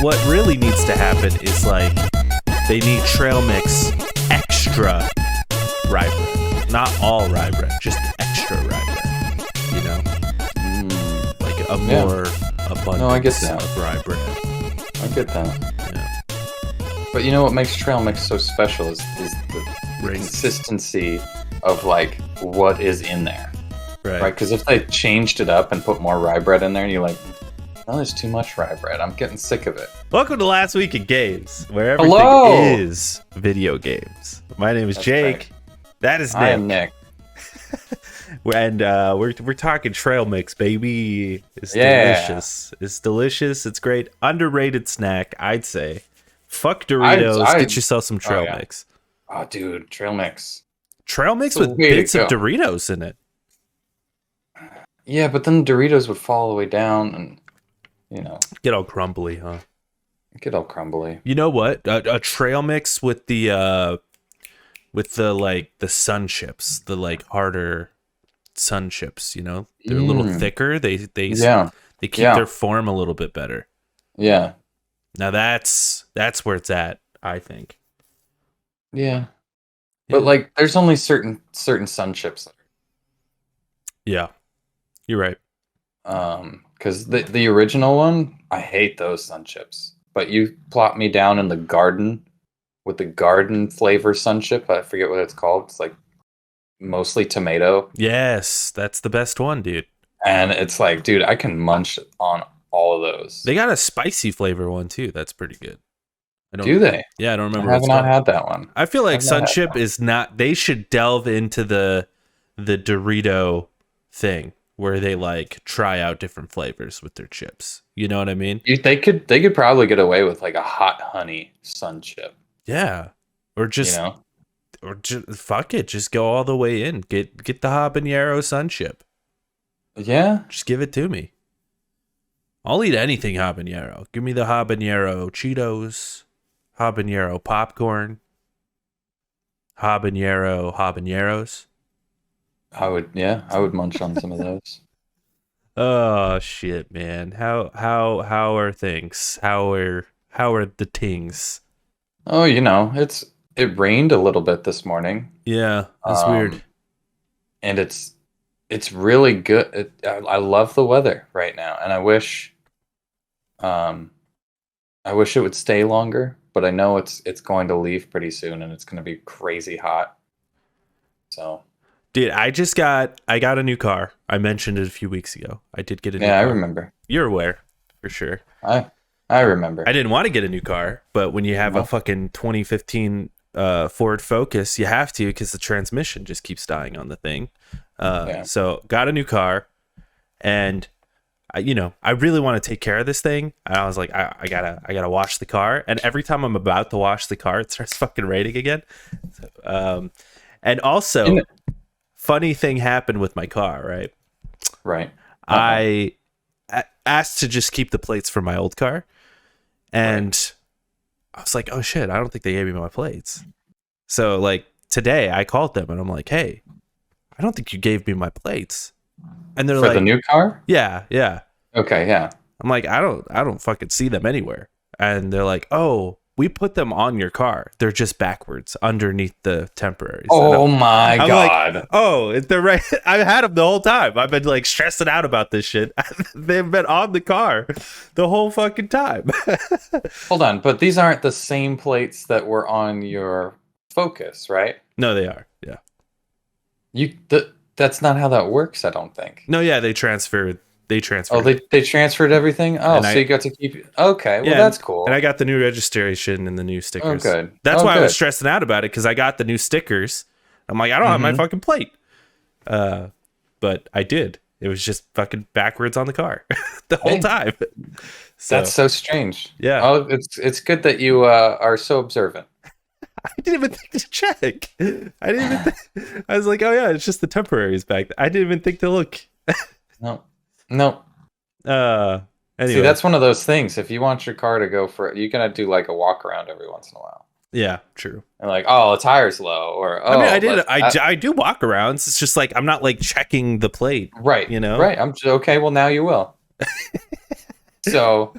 what really needs to happen is like they need trail mix extra rye bread, not all rye bread, just extra rye bread. You know, like a more abundance of rye bread. I get that. Yeah. But you know what makes trail mix so special is the consistency of like what is in there. Right? Because if they changed it up and put more rye bread in there, and you're like, oh, there's too much rye bread. I'm getting sick of it. Welcome to Last Week in Games, where everything is video games. My name is Jake. Right. That is Nick. I am Nick. And we're talking trail mix, baby. It's delicious. It's delicious. It's great. Underrated snack, I'd say. Fuck Doritos. Get yourself some trail mix. Oh, dude, trail mix. Trail mix with bits of Doritos in it. Yeah, but then Doritos would fall all the way down, and you know, get all crumbly, huh? Get all crumbly. You know what? A trail mix with the like the sun chips, the like harder sun chips. You know, they're a little thicker. They keep their form a little bit better. Yeah. Now that's where it's at, I think. Yeah. But like, there's only certain sun chips. Yeah. You're right. Because the original one, I hate those sun chips. But you plop me down in the garden with the garden flavor sun chip. I forget what it's called. It's like mostly tomato. Yes, that's the best one, dude. And it's like, dude, I can munch on all of those. They got a spicy flavor one too. That's pretty good. Do they? Yeah, I don't remember. I have not had that one. I feel like sun chip is not. They should delve into the Dorito thing, where they like try out different flavors with their chips. You know what I mean? They could probably get away with like a hot honey sun chip. Yeah. Or just fuck it, just go all the way in. Get the habanero sun chip. Yeah. Just give it to me. I'll eat anything habanero. Give me the habanero Cheetos, habanero popcorn, habaneros. I would munch on some of those. Oh shit, man. How are things? How are the tings? Oh, you know, it rained a little bit this morning. Yeah, that's weird. And it's really good. I love the weather right now, and I wish it would stay longer, but I know it's going to leave pretty soon, and it's going to be crazy hot. So. Dude, I got a new car. I mentioned it a few weeks ago. I did get a new car. Yeah, I remember. You're aware, for sure. I remember. I didn't want to get a new car, but when you have a fucking 2015 Ford Focus, you have to, because the transmission just keeps dying on the thing. So got a new car, and I really want to take care of this thing. And I was like, I gotta wash the car, and every time I'm about to wash the car, it starts fucking raining again. And also. Funny thing happened with my car, right? Right. I asked to just keep the plates for my old car, and I was like, oh shit, I don't think they gave me my plates. So like today I called them and I'm like, hey, I don't think you gave me my plates. And they're for the new car? Yeah. Okay, yeah. I'm like, I don't fucking see them anywhere. And they're like, oh, we put them on your car. They're just backwards underneath the temporaries. Oh my God. Like, oh, they're right. I've had them the whole time. I've been like stressing out about this shit. They've been on the car the whole fucking time. Hold on, but these aren't the same plates that were on your Focus, right? No, they are. Yeah. That's not how that works, I don't think. No, yeah, they transferred. Oh, they transferred everything? Oh, and you got to keep it. Okay, well, that's cool. And I got the new registration and the new stickers. Oh, good. That's why I was stressing out about it, because I got the new stickers. I'm like, I don't have my fucking plate. But I did. It was just fucking backwards on the car the whole time. So, that's so strange. Yeah. Oh, it's good that you are so observant. I didn't even think to check. I was like, oh yeah, it's just the temporaries back there. I didn't even think to look. No. Anyway. See, that's one of those things. If you want your car to go for, you're gonna do like a walk around every once in a while. Yeah, true. And like, oh, the tire's low, or oh, I mean, I do walk arounds. It's just like I'm not like checking the plate, right? You know, right? I'm just, okay. Well, now you will. So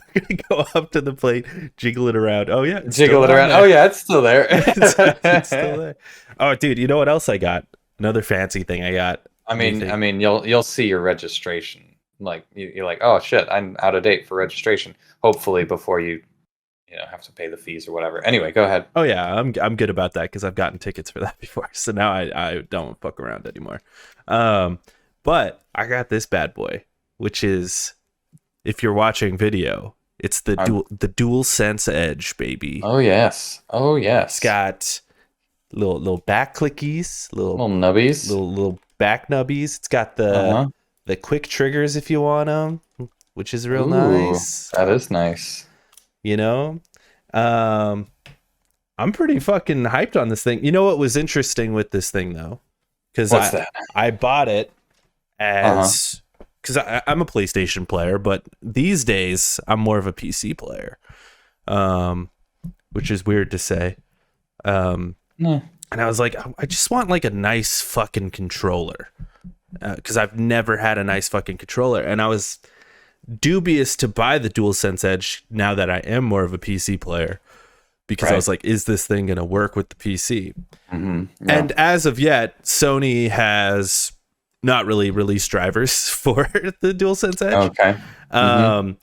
go up to the plate, jiggle it around. Oh yeah, jiggle it around. Oh yeah, it's still there. It's still there. Oh dude, you know what else I got? Another fancy thing I got. I mean, you'll see your registration. Like you're like, oh shit, I'm out of date for registration. Hopefully before you have to pay the fees or whatever. Anyway, go ahead. Oh yeah, I'm good about that because I've gotten tickets for that before. So now I don't fuck around anymore. But I got this bad boy, which is, if you're watching video, it's the DualSense Edge, baby. Oh yes. It's got little back clickies, little nubbies, little back nubbies. It's got the quick triggers if you want them, which is real nice. That is nice. You know, I'm pretty fucking hyped on this thing. You know what was interesting with this thing though? Because I bought it as because I'm a PlayStation player, but these days I'm more of a PC player, which is weird to say. And I was like, I just want like a nice fucking controller, because I've never had a nice fucking controller, and I was dubious to buy the DualSense Edge now that I am more of a PC player, because I was like, is this thing going to work with the PC? And as of yet, Sony has not really released drivers for the DualSense Edge.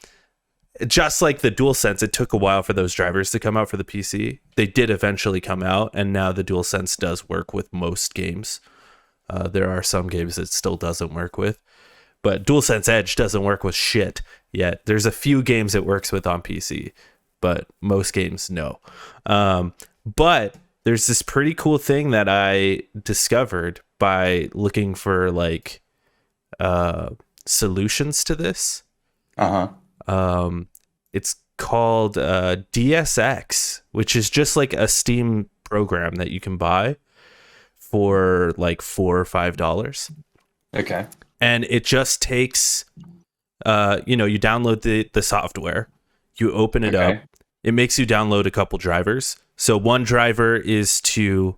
Just like the DualSense, it took a while for those drivers to come out for the PC. They did eventually come out, and now the DualSense does work with most games. There are some games it still doesn't work with, but DualSense Edge doesn't work with shit yet. There's a few games it works with on PC, but most games no. But there's this pretty cool thing that I discovered by looking for like solutions to this. It's called DSX, which is just like a Steam program that you can buy for like $4 or $5. Okay. And it just takes, you download the software, you open it up, it makes you download a couple drivers. So one driver is to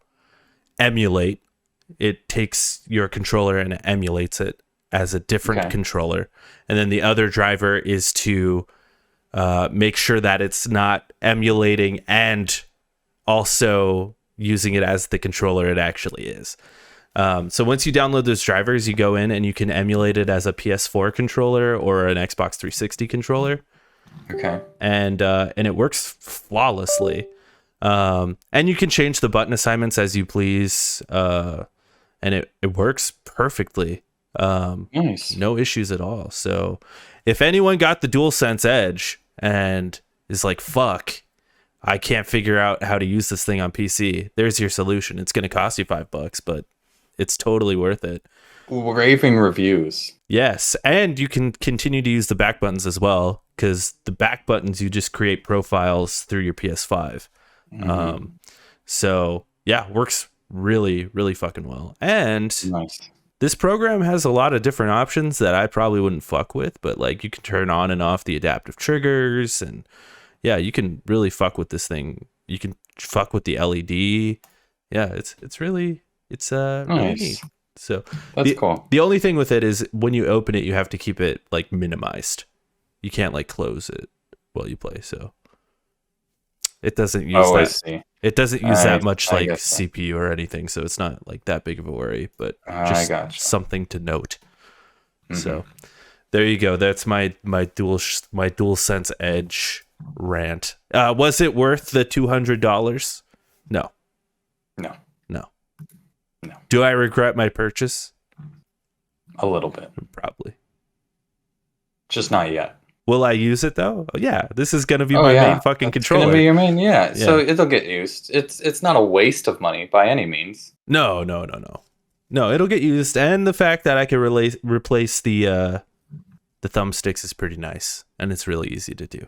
emulate. It takes your controller and emulates it as a different controller. And then the other driver is to make sure that it's not emulating and also using it as the controller it actually is. So once you download those drivers, you go in and you can emulate it as a PS4 controller or an Xbox 360 controller. And it works flawlessly. And you can change the button assignments as you please. And it works perfectly. Nice. No issues at all. So if anyone got the DualSense Edge and is like, fuck, I can't figure out how to use this thing on PC, there's your solution. It's going to cost you $5, but it's totally worth it. Raving reviews. Yes, and you can continue to use the back buttons as well, because the back buttons, you just create profiles through your PS5. So yeah, works really, really fucking well. And this program has a lot of different options that I probably wouldn't fuck with, but like you can turn on and off the adaptive triggers, and yeah, you can really fuck with this thing. You can fuck with the LED. Yeah, it's really really neat. So that's cool. The only thing with it is when you open it, you have to keep it like minimized. You can't like close it while you play. So it doesn't use that. It doesn't use that much like CPU or anything, so it's not like that big of a worry. But just something to note. So there you go. That's my DualSense Edge rant. Was it worth the $200? No. Do I regret my purchase? A little bit. Probably. Just not yet. Will I use it though? Oh, yeah. This is going to be my main fucking controller. It's going to be your main, yeah. So it'll get used. It's not a waste of money by any means. No, it'll get used, and the fact that I can replace the thumbsticks is pretty nice, and it's really easy to do.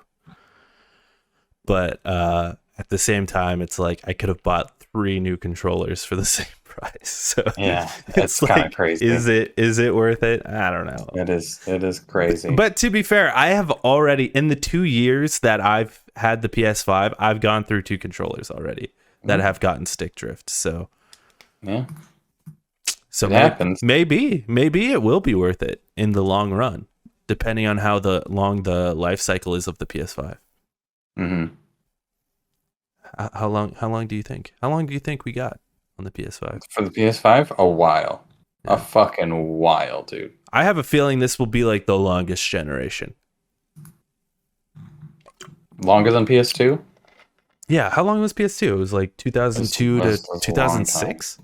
But at the same time, it's like I could have bought 3 new controllers for the same price. So yeah, it's kind of crazy. Is it worth it? I don't know. It is crazy. But to be fair, I have already, in the 2 years that I've had the PS5, I've gone through 2 controllers already that have gotten stick drift. So yeah. So it happens. Maybe it will be worth it in the long run. depending on how long the life cycle is of the PS5. Mm-hmm. How long do you think? How long do you think we got on the PS5? For the PS5? A while. Yeah. A fucking while, dude. I have a feeling this will be like the longest generation. Longer than PS2? Yeah, how long was PS2? It was like 2002 to 2006?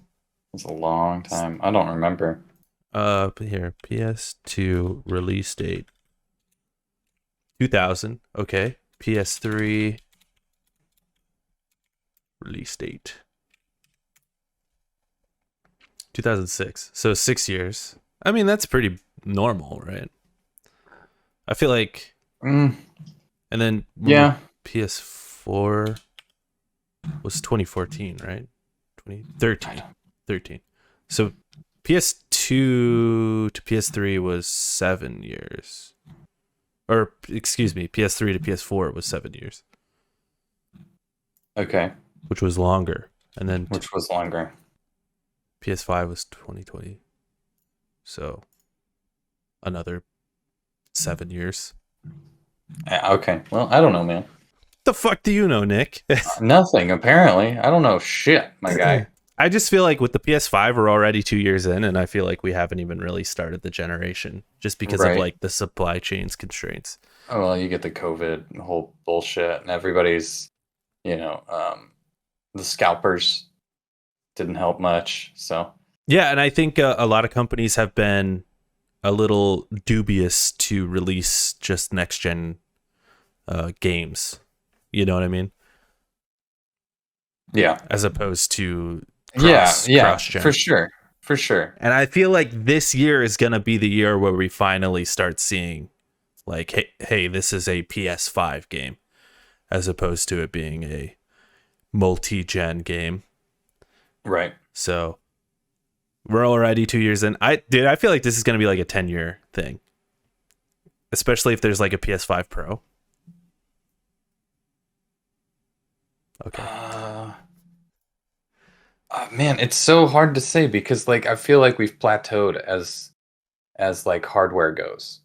It's a long time. I don't remember. Here, PS2 release date 2000. Okay. PS3 release date 2006. So 6 years. I mean, that's pretty normal, right? I feel like. And then PS4 was 2014, right? 2013. So PS2 to PS3 was 7 years. Or, excuse me, PS3 to PS4 was 7 years. Okay. Which was longer. And then Which was longer. PS5 was 2020. So another 7 years. Okay. Well, I don't know, man. The fuck do you know, Nick? Nothing, apparently. I don't know shit, my guy. I just feel like with the PS5, we're already 2 years in, and I feel like we haven't even really started the generation just because of like the supply chains constraints. Oh, well, you get the COVID whole bullshit, and everybody's, the scalpers didn't help much. So yeah, and I think a lot of companies have been a little dubious to release just next gen games. You know what I mean? Yeah. As opposed to cross-gen. For sure. And I feel like this year is gonna be the year where we finally start seeing, like, hey, this is a PS5 game, as opposed to it being a multi-gen game. Right. So we're already 2 years in. I feel like this is gonna be like a 10-year thing, especially if there's like a PS5 Pro. Okay. Man, it's so hard to say because like I feel like we've plateaued as like hardware goes.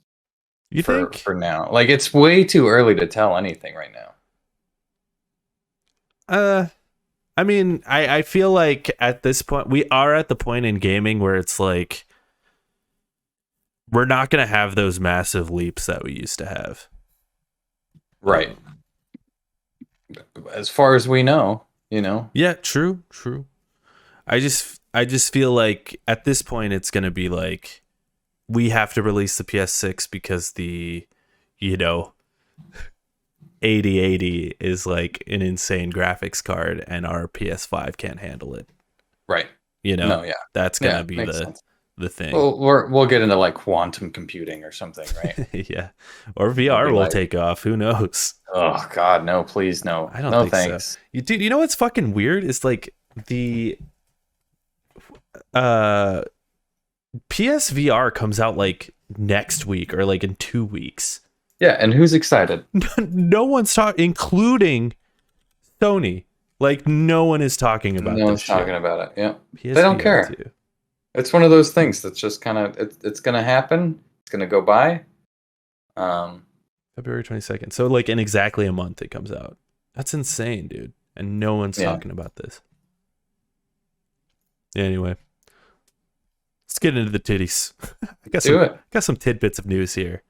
You think? For now, like it's way too early to tell anything right now. I mean, I feel like at this point we are at the point in gaming where it's like we're not gonna have those massive leaps that we used to have. Right. As far as we know, Yeah, true. I just feel like at this point it's gonna be like we have to release the PS6 because the 8080 is like an insane graphics card and our PS5 can't handle it. Right. That's gonna be the thing. Well, we'll get into like quantum computing or something, right? Yeah. Or VR will take off. Who knows? Oh God, no! Please, no. I don't think thanks. So. Dude, you know what's fucking weird? It's like the PSVR comes out like next week or like in 2 weeks. Yeah, and who's excited? No one's talking, including Sony. Like no one is talking about this. No one's talking about it. Yeah, PSVR they don't care. Too. It's one of those things that's just kind of it's going to happen. It's going to go by. February 22nd. So like in exactly a month it comes out. That's insane, dude. And no one's talking about this. Anyway. Let's get into the titties. I got some tidbits of news here.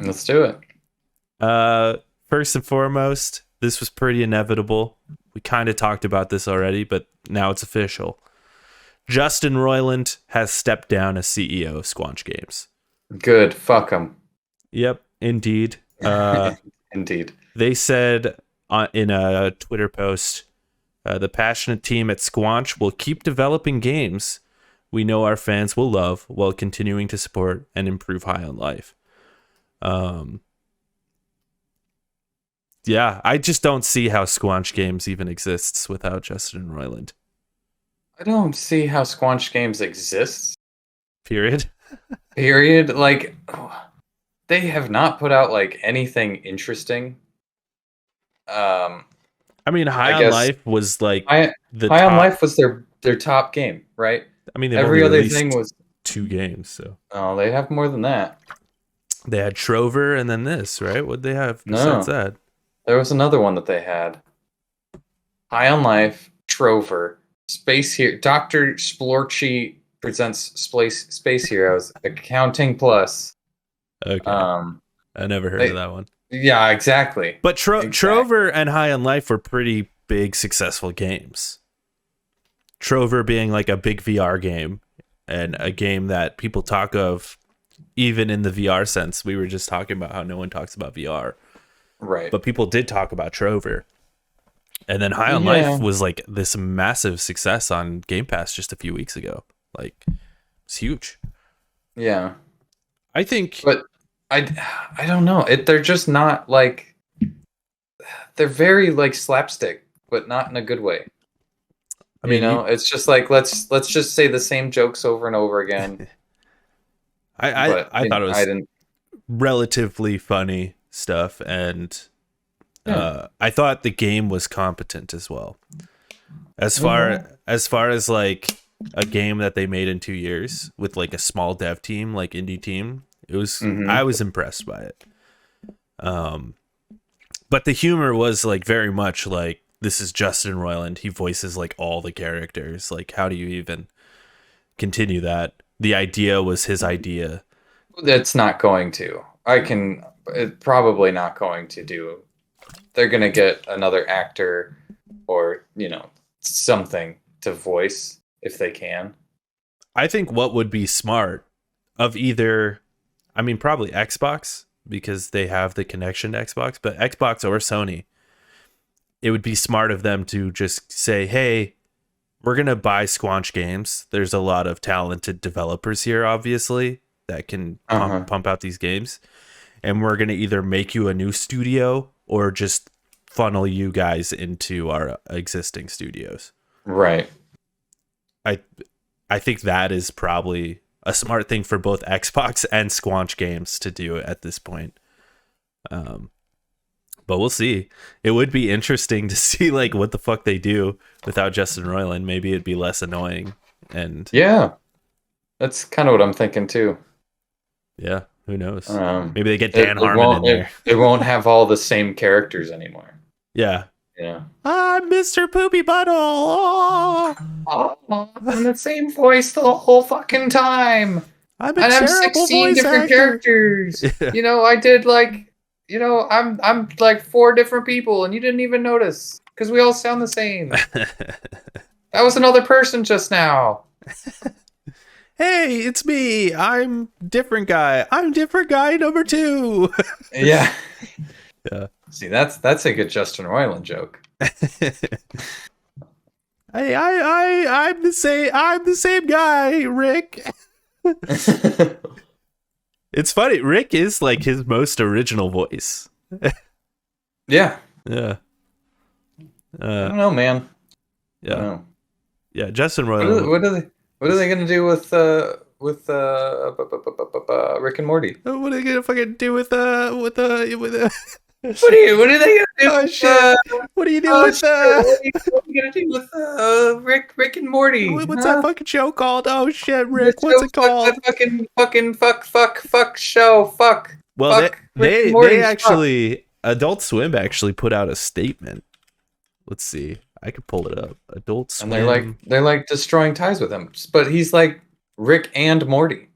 Let's do it. First and foremost, this was pretty inevitable. We kind of talked about this already, but now it's official. Justin Roiland has stepped down as CEO of Squanch Games. Good. Fuck him. Yep, indeed. Indeed. They said in a Twitter post, the passionate team at Squanch will keep developing games we know our fans will love while continuing to support and improve High on Life. Yeah, I just don't see how Squanch Games even exists without Justin Roiland. I don't see how Squanch Games exists. Period. Like, they have not put out like anything interesting. I mean, High on Life was like High on Life was their top game, right? I mean, every other thing was 2 games. So they have more than that. They had Trover and then this, right? What'd they have besides that? There was another one that they had. High on Life, Trover, Space Hero, Dr. Splorchy presents Space Heroes, Accounting Plus. Okay. I never heard of that one. Yeah, exactly. But Trover and High on Life were pretty big, successful games. Trover being like a big VR game and a game that people talk of even in the VR sense. We were just talking about how no one talks about VR. Right. But people did talk about Trover. And then High on Life was like this massive success on Game Pass just a few weeks ago. Like, it's huge. Yeah. I think... But I don't know. They're just not like... They're very like slapstick, but not in a good way. I mean, it's just like, let's just say the same jokes over and over again. I thought it was relatively funny stuff, and I thought the game was competent as well. As far as like a game that they made in 2 years with like a small dev team, like indie team, it was I was impressed by it. But the humor was like very much like, this is Justin Roiland. He voices like all the characters. Like, how do you even continue that? The idea was his idea. It's not going to. It's probably not going to do. They're going to get another actor or, something to voice if they can. I think what would be smart of either, probably Xbox, because they have the connection to Xbox, but Xbox or Sony, it would be smart of them to just say, hey, we're going to buy Squanch Games. There's a lot of talented developers here, obviously, that can pump out these games. And we're going to either make you a new studio or just funnel you guys into our existing studios. Right. I think that is probably a smart thing for both Xbox and Squanch Games to do at this point. But we'll see. It would be interesting to see like what the fuck they do without Justin Roiland. Maybe it'd be less annoying. And yeah, that's kind of what I'm thinking too. Yeah, who knows? Maybe they get Dan Harmon in there. It won't have all the same characters anymore. Yeah. Yeah. I'm Mr. Poopy Buttle. Oh, I'm the same voice the whole fucking time. I'm 16 different characters. I did like, I'm like 4 different people, and you didn't even notice because we all sound the same. That was another person just now. Hey, it's me. I'm different guy. I'm different guy number 2. Yeah. Yeah. See, that's a good Justin Roiland joke. Hey, I'm the same guy, Rick. It's funny. Rick is like his most original voice. Yeah. Yeah. I don't know, man. Yeah. Yeah. Justin Roiland. What are they gonna do with Rick and Morty? What are they gonna fucking do with What are they gonna do? Oh shit! What are you doing with What are you gonna do with Rick and Morty? What's that fucking show called? Oh shit, Rick! What's it called? Fucking fuck show. Fuck. Well, fuck, they actually, Adult Swim actually put out a statement. Let's see. I could pull it up. Adult Swim. And they're like destroying ties with him, but he's like Rick and Morty.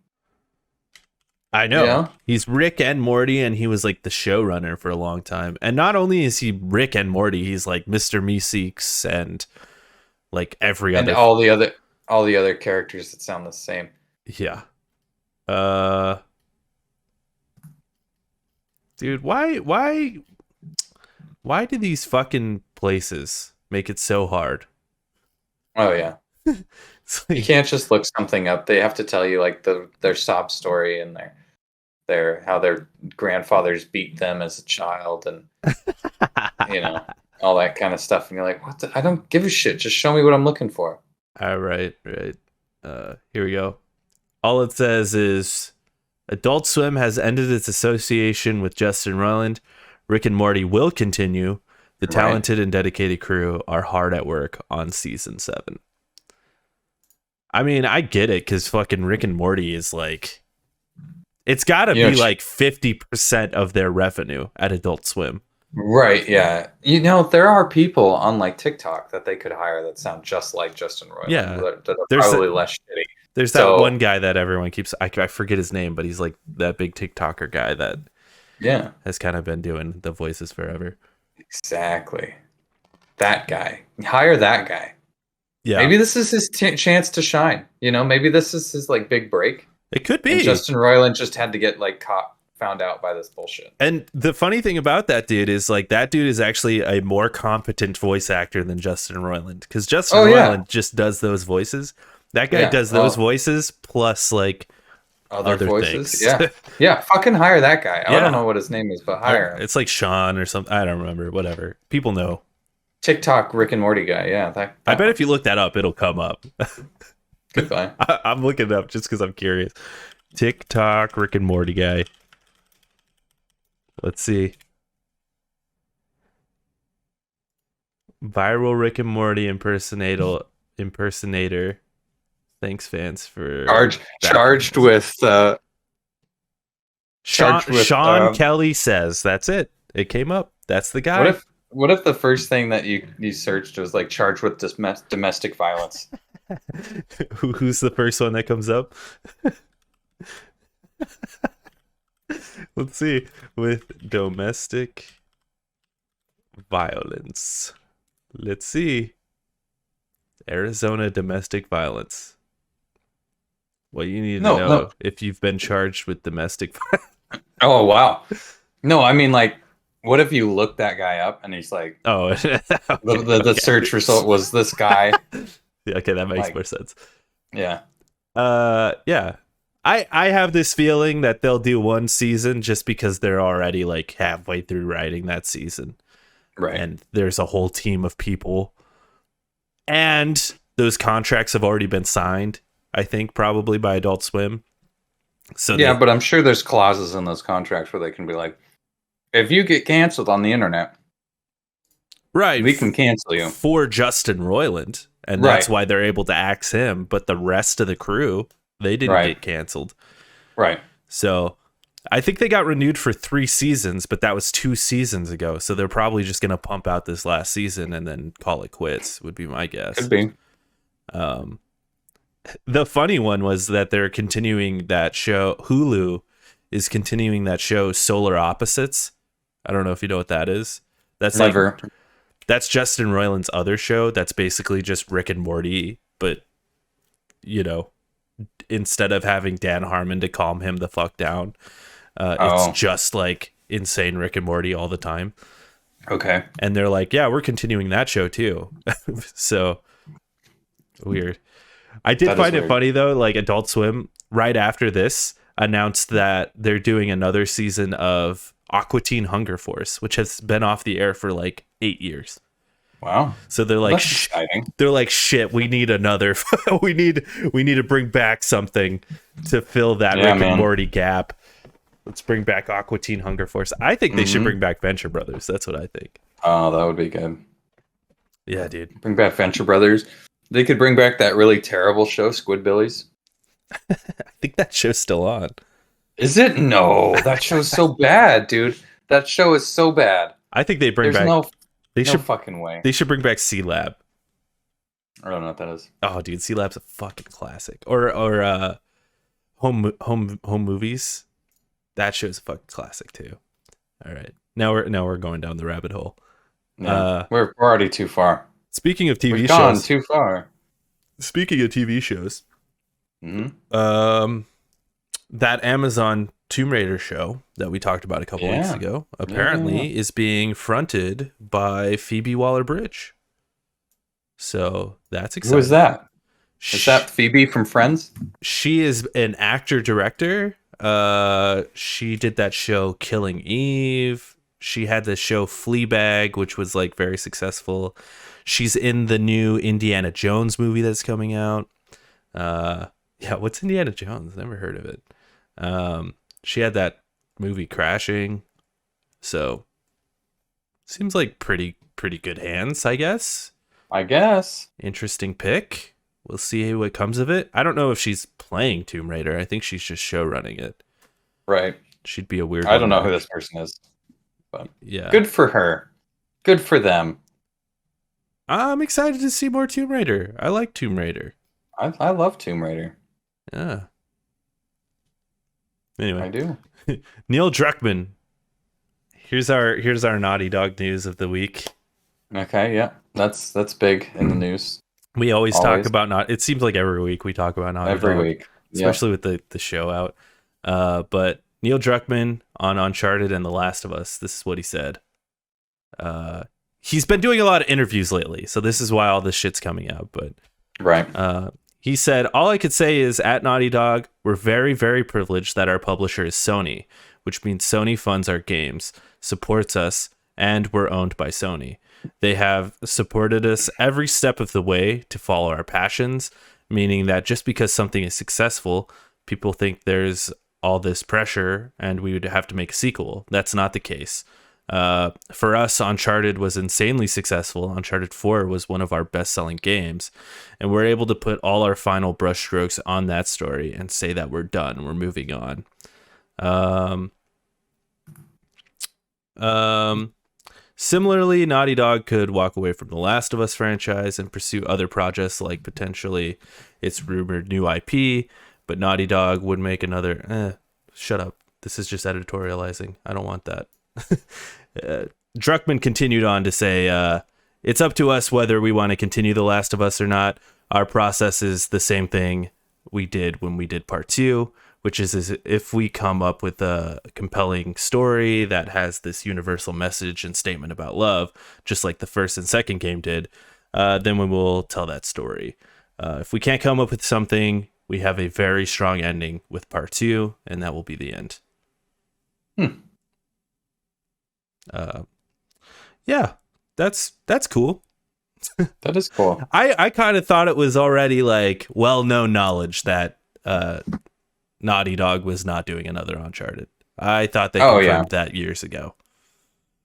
I know. Yeah. He's Rick and Morty, and he was like the showrunner for a long time. And not only is he Rick and Morty, he's like Mr. Meeseeks and like every other, and all the other characters that sound the same. Yeah. Dude, why do these fucking places make it so hard? Oh yeah. Like, you can't just look something up. They have to tell you like their sob story and their how their grandfathers beat them as a child and all that kind of stuff. And you're like, what? I don't give a shit. Just show me what I'm looking for. All right. Here we go. All it says is Adult Swim has ended its association with Justin Roiland. Rick and Morty will continue. The talented and dedicated crew are hard at work on season 7. I mean, I get it because fucking Rick and Morty is like It's got to be like 50% of their revenue at Adult Swim. Right, yeah. There are people on like TikTok that they could hire that sound just like Justin Roiland. Yeah. That are probably less shitty. There's that one guy that everyone keeps, I forget his name, but he's like that big TikToker guy that has kind of been doing the voices forever. Exactly. That guy. Hire that guy. Yeah. Maybe this is his chance to shine. Maybe this is his like big break. It could be. And Justin Roiland just had to get like found out by this bullshit. And the funny thing about that dude is like that dude is actually a more competent voice actor than Justin Roiland, because Justin Roiland just does those voices. That guy does those voices plus like other voices. Things. Yeah. Fucking hire that guy. I don't know what his name is, but hire him. It's like Sean or something. I don't remember. Whatever. People know. TikTok Rick and Morty guy. Yeah. I bet if you look that up, it'll come up. Goodbye. I'm looking it up just because I'm curious. TikTok Rick and Morty guy. Let's see. Viral Rick and Morty impersonator. Thanks, fans, for charged with Sean Kelly says. That's it. It came up. That's the guy. What if the first thing that you searched was like charged with domestic violence? Who's the first one that comes up? Let's see. With domestic violence. Let's see. Arizona domestic violence. Well, you need to know if you've been charged with domestic violence. Oh, wow. No, I mean, like, what if you look that guy up and he's like, the search result was this guy? Yeah, okay, that makes more sense. Yeah. Yeah. I have this feeling that they'll do one season just because they're already like halfway through writing that season. Right. And there's a whole team of people. And those contracts have already been signed, I think, probably by Adult Swim. So yeah, but I'm sure there's clauses in those contracts where they can be like, if you get canceled on the internet, right, we can cancel you. For Justin Roiland. And that's why they're able to axe him. But the rest of the crew, they didn't get canceled. Right. So I think they got renewed for 3 seasons, but that was 2 seasons ago. So they're probably just going to pump out this last season and then call it quits, would be my guess. Could be. The funny one was that they're continuing that show. Hulu is continuing that show, Solar Opposites. I don't know if you know what that is. That's never. That's Justin Roiland's other show. That's basically just Rick and Morty, but instead of having Dan Harmon to calm him the fuck down, it's just like insane Rick and Morty all the time. Okay. And they're like, yeah, we're continuing that show too. So weird. I did find it funny though, like Adult Swim right after this announced that they're doing another season of Aqua Teen Hunger Force, which has been off the air for like 8 years. Wow. So they're like, shit, we need another. we need to bring back something to fill that Rick and Morty gap. Let's bring back Aqua Teen Hunger Force. I think they should bring back Venture Brothers. That's what I think. Oh, that would be good. Yeah, dude. Bring back Venture Brothers. They could bring back that really terrible show, Squidbillies. I think that show's still on. Is it? No, that show's so bad, dude. That show is so bad. I think they bring back. No fucking way. They should bring back C-Lab. I don't know what that is. Oh, dude, C-Lab's a fucking classic. Or home movies. That show's a fucking classic too. All right, now we're going down the rabbit hole. Yeah, we're already too far. Speaking of TV We've shows, gone too far. Speaking of TV shows, that Amazon Tomb Raider show that we talked about a couple weeks ago apparently is being fronted by Phoebe Waller-Bridge. So that's exciting. Who is that? Is that Phoebe from Friends? She is an actor-director. She did that show Killing Eve. She had the show Fleabag, which was like very successful. She's in the new Indiana Jones movie that's coming out. What's Indiana Jones? Never heard of it. She had that movie Crashing. So seems like pretty good hands, I guess. Interesting pick. We'll see what comes of it. I don't know if she's playing Tomb Raider. I think she's just show running it. Right. She'd be a weird I one don't to know who watch. this person is, but Yeah. good for her. Good for them. I'm excited to see more Tomb Raider. I like Tomb Raider. I love Tomb Raider. Yeah. Anyway. I do. Neil Druckmann. Here's our Naughty Dog news of the week. Okay, yeah. That's big in the news. We always talk about it seems like every week we talk about Naughty every Dog, week. especially with the show out. But Neil Druckmann on Uncharted and The Last of Us, this is what he said. He's been doing a lot of interviews lately, so this is why all this shit's coming out. But right. He said, all I could say is at Naughty Dog, we're very, very privileged that our publisher is Sony, which means Sony funds our games, supports us, and we're owned by Sony. They have supported us every step of the way to follow our passions, meaning that just because something is successful, people think there's all this pressure and we would have to make a sequel. That's not the case. For us, Uncharted was insanely successful. Uncharted 4 was one of our best-selling games, and we're able to put all our final brushstrokes on that story and say that we're done, we're moving on. Similarly, Naughty Dog could walk away from the Last of Us franchise and pursue other projects like potentially its rumored new IP, but Naughty Dog would make another... shut up. This is just editorializing. I don't want that. Druckmann continued on to say, it's up to us whether we want to continue The Last of Us or not. Our process is the same thing we did when we did part 2, which is if we come up with a compelling story that has this universal message and statement about love, just like the first and second game did, then we will tell that story. If we can't come up with something, we have a very strong ending with part 2, and that will be the end. Yeah, that's cool. That is cool. I kind of thought it was already like well-known knowledge that Naughty Dog was not doing another Uncharted. I thought they confirmed that years ago.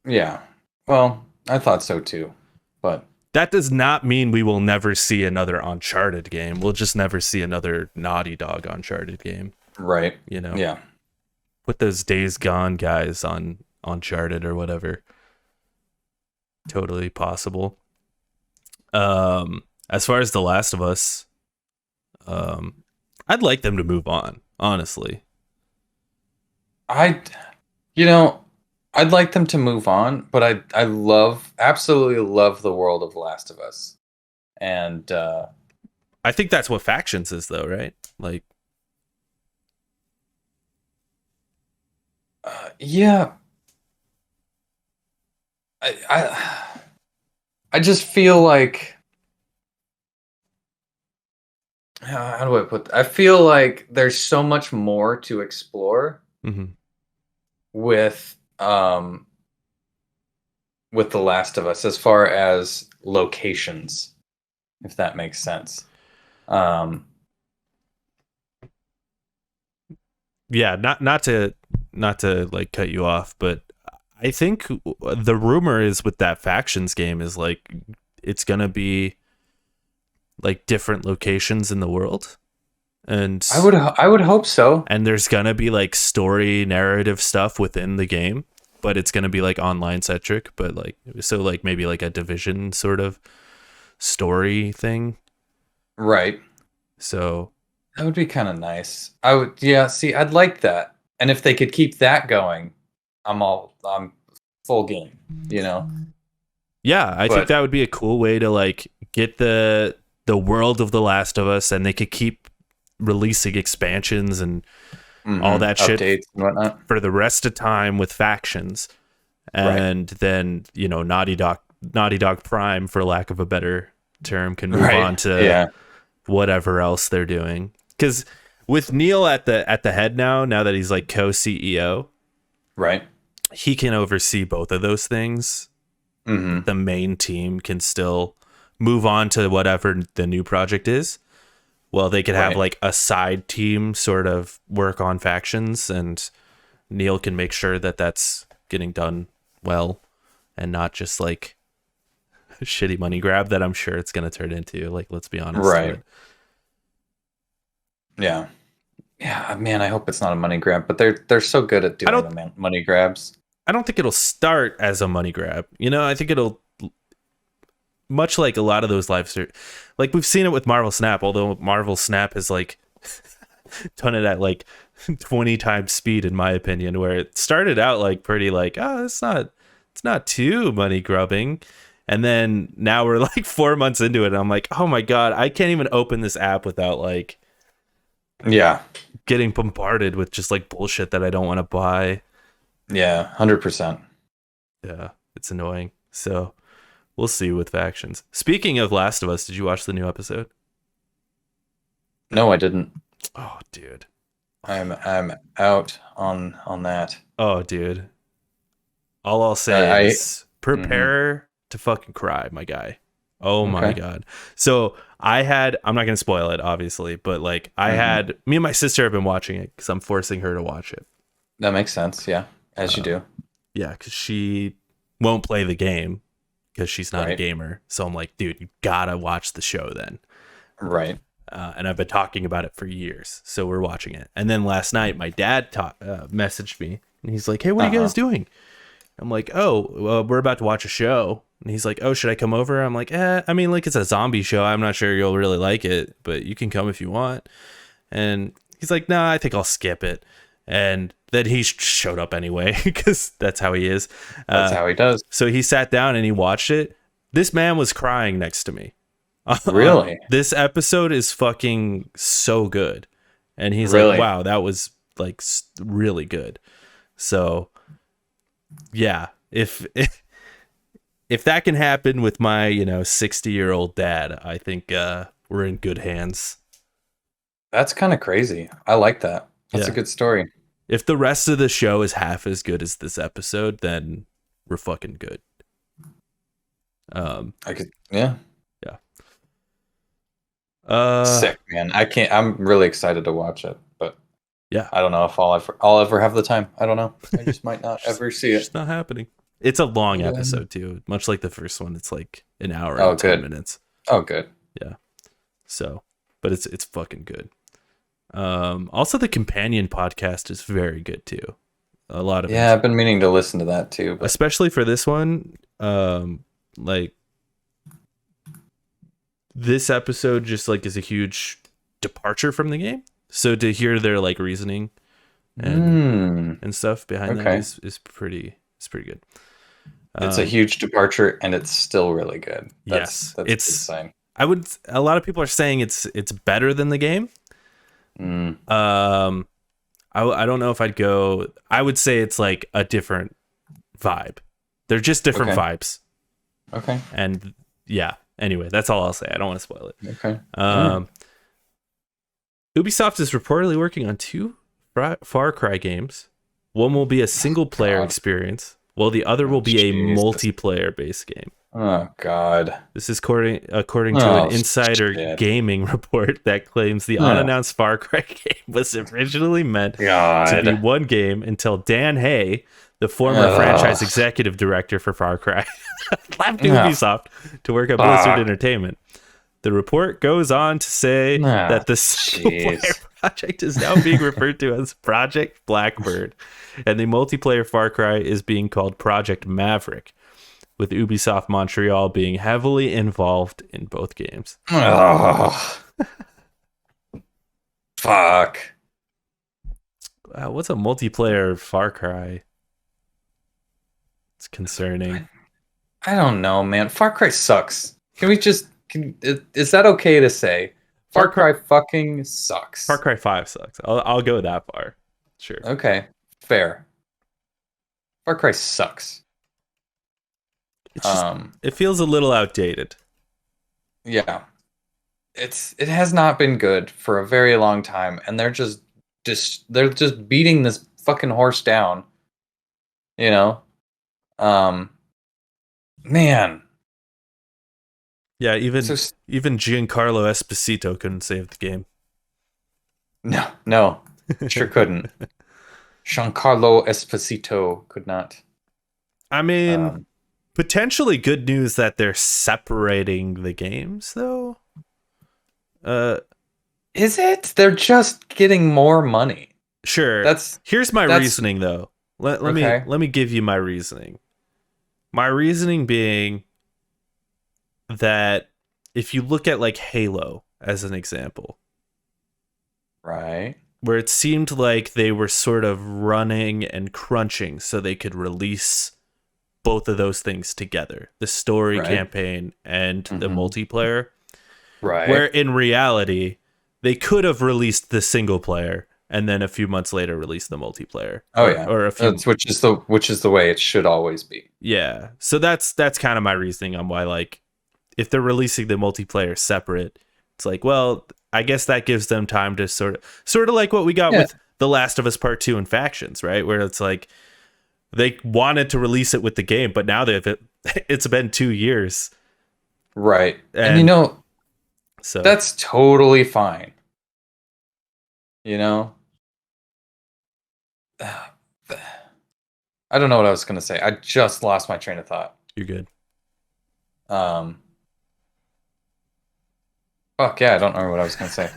Yeah. Well, I thought so too. But that does not mean we will never see another Uncharted game. We'll just never see another Naughty Dog Uncharted game. Right. You know? Yeah. Put those Days Gone guys on Uncharted or whatever. Totally possible. As far as The Last of Us, I'd like them to move on, honestly. I'd like them to move on, but I absolutely love the world of The Last of Us. And I think that's what Factions is though, right? Like yeah. I just feel like, how do I put that? I feel like there's so much more to explore with The Last of Us as far as locations, if that makes sense. Yeah, not to like cut you off, but I think the rumor is with that Factions game is like it's gonna be like different locations in the world, and I would hope so. And there's gonna be like story narrative stuff within the game, but it's gonna be like online centric, but like so like maybe like a Division sort of story thing, right? So that would be kind of nice. See, I'd like that, and if they could keep that going, I'm full game, you know? Yeah, I think that would be a cool way to like get the world of The Last of Us, and they could keep releasing expansions and all that shit updates and whatnot for the rest of time with Factions. And then, you know, Naughty Dog Prime, for lack of a better term, can move on to whatever else they're doing. Because with Neil at the head now that he's like co-CEO, right, he can oversee both of those things. The main team can still move on to whatever the new project is. Well, they could have like a side team sort of work on Factions, and Neil can make sure that that's getting done well and not just like a shitty money grab that I'm sure it's going to turn into. Like, let's be honest. Right. Yeah. Yeah, man, I hope it's not a money grab, but they're so good at doing the money grabs. I don't think it'll start as a money grab. I think it'll, much like a lot of those live streams, like we've seen it with Marvel Snap, although Marvel Snap has like done it at like 20 times speed, in my opinion, where it started out like pretty like, it's not too money grubbing. And then now we're like 4 months into it, and I'm like, oh my God, I can't even open this app without like, getting bombarded with just like bullshit that I don't want to buy. Yeah, 100%. Yeah, it's annoying. So we'll see with factions. Speaking of Last of Us, did you watch the new episode? No, I didn't. Oh, dude. I'm out on that. Oh, dude. All I'll say is prepare to fucking cry, my guy. Oh my God. So I'm not going to spoil it, obviously, but like me and my sister have been watching it because I'm forcing her to watch it. That makes sense. Yeah. As you do. Yeah. Cause she won't play the game because she's not a gamer. So I'm like, dude, you gotta watch the show then. Right. And I've been talking about it for years. So we're watching it. And then last night, my dad messaged me and he's like, hey, what are you guys doing? I'm like, we're about to watch a show. And he's like, oh, should I come over? I'm like, I mean, like, it's a zombie show. I'm not sure you'll really like it, but you can come if you want. And he's like, nah, I think I'll skip it. And then he showed up anyway, because that's how he is. That's how he does. So he sat down and he watched it. This man was crying next to me. Really? This episode is fucking so good. And he's like, wow, that was like really good. So yeah, if that can happen with my 60-year-old dad, I think we're in good hands. That's kind of crazy. I like that. That's a good story. If the rest of the show is half as good as this episode, then we're fucking good. Yeah. Sick, man. I'm really excited to watch it, but yeah, I don't know if I'll ever have the time. I don't know. I just might not ever see it. It's not happening. It's a long episode too, much like the first one. It's like an hour and 10 minutes. Oh, good. Yeah. So, but it's fucking good. Also, the companion podcast is very good too. A lot of I've been meaning to listen to that too, but... especially for this one. Like this episode just like is a huge departure from the game. So to hear their like reasoning and stuff behind that is pretty good. It's a huge departure and it's still really good. That's a good sign. A lot of people are saying it's better than the game. I don't know if I'd go. I would say it's like a different vibe. They're just different vibes. Okay. And yeah. Anyway, that's all I'll say. I don't want to spoil it. Okay. Ubisoft is reportedly working on 2 Far Cry games. One will be a single player experience, while the other will be a multiplayer based game. Oh God! This is according to an insider gaming report that claims the unannounced Far Cry game was originally meant to be one game until Dan Hay, the former franchise executive director for Far Cry, left Ubisoft to work at Blizzard Entertainment. The report goes on to say that the single-player project is now being referred to as Project Blackbird, and the multiplayer Far Cry is being called Project Maverick, with Ubisoft Montreal being heavily involved in both games. Oh. Fuck. What's a multiplayer Far Cry? It's concerning. I don't know, man. Far Cry sucks. Can we just... is that okay to say? Far Cry fucking sucks. Far Cry 5 sucks. I'll go that far. Sure. Okay. Fair. Far Cry sucks. It feels a little outdated. Yeah. It has not been good for a very long time, and they're just beating this fucking horse down. Man. Yeah, even Giancarlo Esposito couldn't save the game. No, sure couldn't. Giancarlo Esposito could not. I mean, potentially good news that they're separating the games, though. Is it? They're just getting more money. Sure. Here's my reasoning, though. Let me give you my reasoning. My reasoning being that if you look at like Halo as an example, right, where it seemed like they were sort of running and crunching so they could release both of those things together, the story campaign and the multiplayer, right, where in reality they could have released the single player and then a few months later release the multiplayer. Or a few, which is the way it should always be. Yeah. So that's kind of my reasoning on why, like, if they're releasing the multiplayer separate, it's like, well, I guess that gives them time to sort of like what we got with The Last of Us Part 2 and Factions, right? Where it's like they wanted to release it with the game, but now it's been 2 years. Right. And you know, so that's totally fine. You know? I don't know what I was going to say. I just lost my train of thought. You're good. Fuck yeah, I don't remember what I was going to say.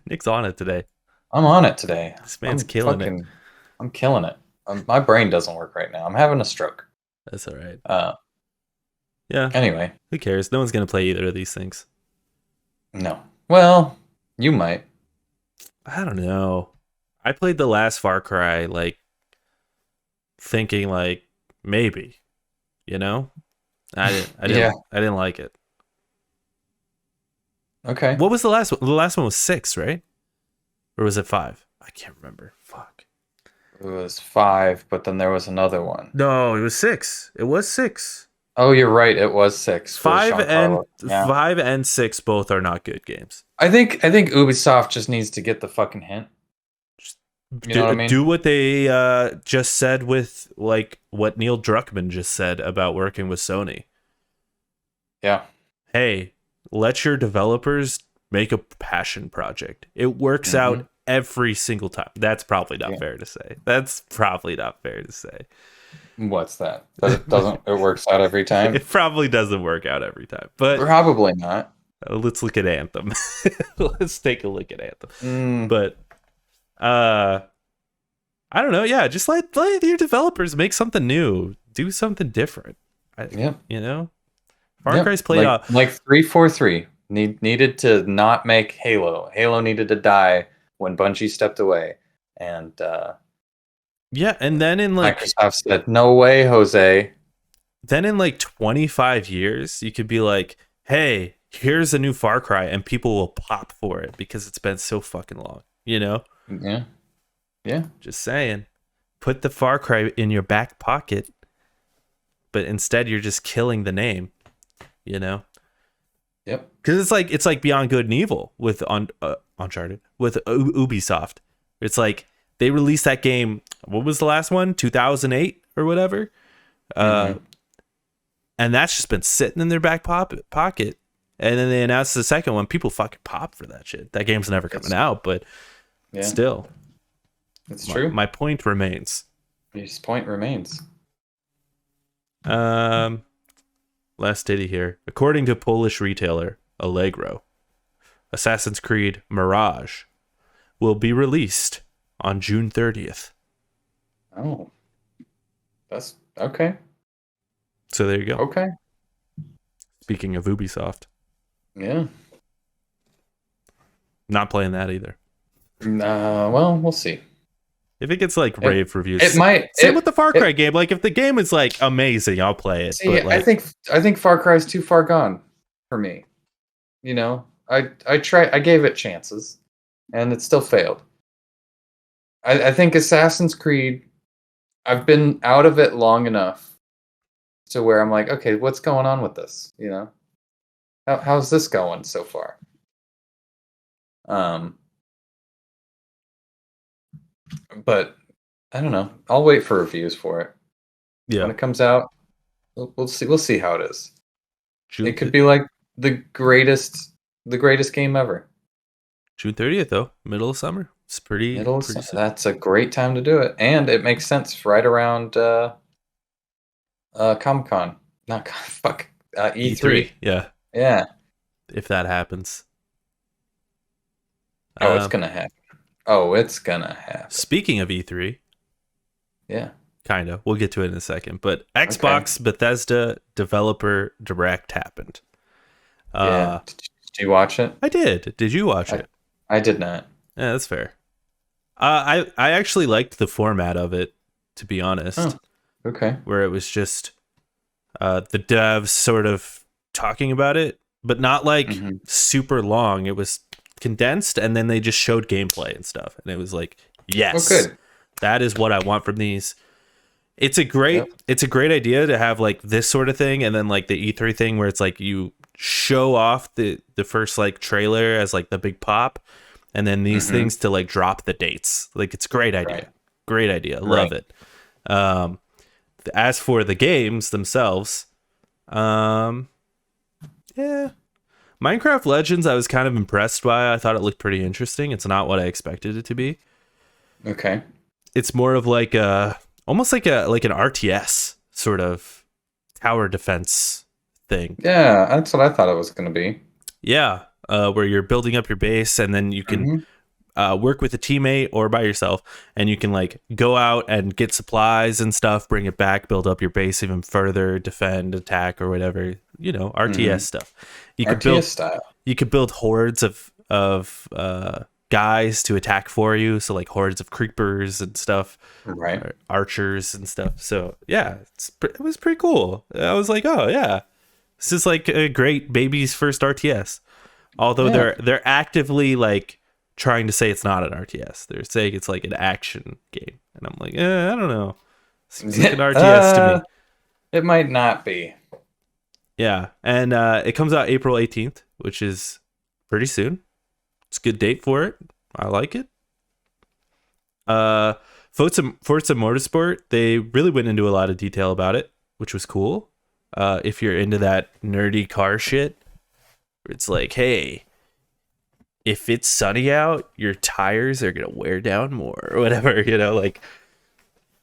Nick's on it today. I'm on it today. This man's killing it. I'm killing it. My brain doesn't work right now. I'm having a stroke. That's all right. Yeah. Anyway. Who cares? No one's going to play either of these things. No. Well, you might. I don't know. I played the last Far Cry, like, thinking, like, maybe. You know? I didn't like it. Okay. What was the last one? The last one was 6, right? Or was it 5? I can't remember. Fuck. It was 5, but then there was another one. No, it was 6. It was 6. Oh, you're right. It was 6. 5 and 6 both are not good games. I think Ubisoft just needs to get the fucking hint. You know what I mean? Do what they just said with, like, what Neil Druckmann just said about working with Sony. Yeah. Hey, let your developers make a passion project. It works out every single time. That's probably not fair to say. What's that? It works out every time? It probably doesn't work out every time. But probably not. Let's look at Anthem. Let's take a look at Anthem. But I don't know. Yeah, just let your developers make something new. Do something different. You know? Far Cry's played off. Like 343 needed to not make Halo. Halo needed to die when Bungie stepped away. And and then in like Microsoft said, "No way, Jose." Then in like 25 years, you could be like, "Hey, here's a new Far Cry," and people will pop for it because it's been so fucking long, you know? Yeah. Just saying. Put the Far Cry in your back pocket, but instead you're just killing the name, you know? Yep. Because it's like Beyond Good and Evil with Uncharted with Ubisoft. It's like they released that game. What was the last one? 2008 or whatever. And that's just been sitting in their back pocket. And then they announced the second one. People fucking pop for that shit. That game's never coming out, but still, it's true. My point remains. His point remains. Last ditty here. According to Polish retailer Allegro, Assassin's Creed Mirage will be released on June 30th. Oh. That's okay. So there you go. Okay. Speaking of Ubisoft. Yeah. Not playing that either. Well, we'll see. If it gets like rave reviews, it might. Same with the Far Cry game. Like if the game is like amazing, I'll play it. See, but, like, I think Far Cry is too far gone for me. You know, I gave it chances, and it still failed. I think Assassin's Creed, I've been out of it long enough to where I'm like, okay, what's going on with this? You know, how's this going so far? But I don't know. I'll wait for reviews for it. Yeah. When it comes out, we'll see. We'll see how it is. It could be like the greatest game ever. June 30th, though, middle of summer. It's pretty. That's a great time to do it, and it makes sense right around Comic-Con. Not fuck E3. Yeah. Yeah. If that happens. Oh, it's gonna happen. Oh, it's gonna happen. Speaking of E3, yeah, kind of. We'll get to it in a second. But Xbox Bethesda Developer Direct happened. Yeah. Did you watch it? I did. Did you watch it? I did not. Yeah, that's fair. I actually liked the format of it, to be honest. Oh, okay. Where it was just the devs sort of talking about it, but not like super long. It was condensed, and then they just showed gameplay and stuff, and it was like, yes, good. That is what I want from these. It's a great idea to have like this sort of thing, and then like the E3 thing where it's like you show off the first like trailer as like the big pop, and then these things to like drop the dates. Like, it's a great idea. Right. Great idea. Love it. As for the games themselves, yeah, Minecraft Legends I was kind of impressed by. I thought it looked pretty interesting. It's not what I expected it to be. Okay. It's more of like almost like an RTS sort of tower defense thing. Yeah, that's what I thought it was going to be. Yeah, where you're building up your base, and then you can work with a teammate or by yourself, and you can like go out and get supplies and stuff, bring it back, build up your base even further, defend, attack, or whatever, RTS stuff. You could build style. You could build hordes of guys to attack for you, so like hordes of creepers and stuff, right? Archers and stuff. So yeah, it was pretty cool. I was like, oh yeah, this is like a great baby's first RTS. Although they're actively like trying to say it's not an RTS. They're saying it's like an action game, and I'm like, I don't know. Seems like an RTS to me. It might not be. Yeah, and it comes out April 18th, which is pretty soon. It's a good date for it. I like it. Forza Motorsport, they really went into a lot of detail about it, which was cool. If you're into that nerdy car shit, it's like, hey, if it's sunny out, your tires are gonna wear down more, or whatever,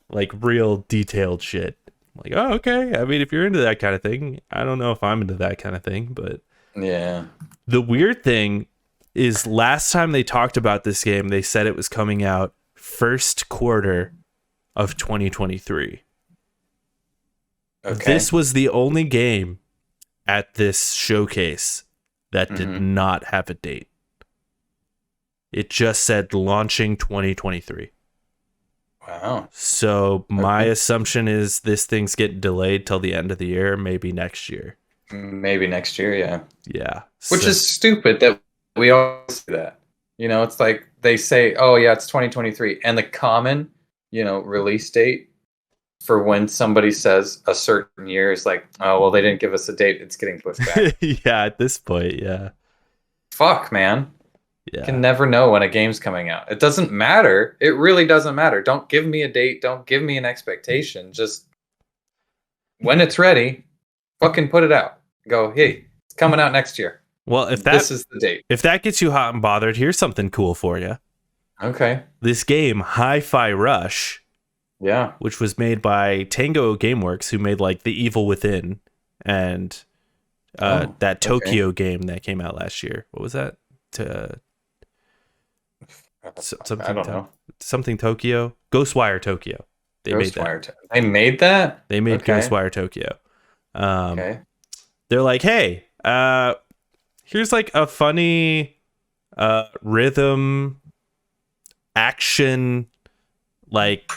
like real detailed shit. Like, oh, okay. I mean, if you're into that kind of thing, I don't know if I'm into that kind of thing, but yeah. The weird thing is, last time they talked about this game, they said it was coming out first quarter of 2023. Okay. This was the only game at this showcase that did not have a date. It just said launching 2023. Wow. So my assumption is this thing's getting delayed till the end of the year, maybe next year. Maybe next year, yeah. Yeah. Which is stupid that we always do that. It's like they say, oh yeah, it's 2023. And the common, release date for when somebody says a certain year is like, oh, well, they didn't give us a date. It's getting pushed back. Yeah, at this point, yeah. Fuck, man. Yeah. You can never know when a game's coming out. It doesn't matter. It really doesn't matter. Don't give me a date. Don't give me an expectation. Just when it's ready, fucking put it out. Go, hey, it's coming out next year. Well, this is the date. If that gets you hot and bothered, here's something cool for you. Okay. This game, Hi-Fi Rush, which was made by Tango Gameworks, who made like The Evil Within and that Tokyo game that came out last year. What was that? Something, I don't know. Something Tokyo. Ghostwire Tokyo. They made that. They made that? They made Ghostwire Tokyo. They're like, hey, here's like a funny rhythm action, like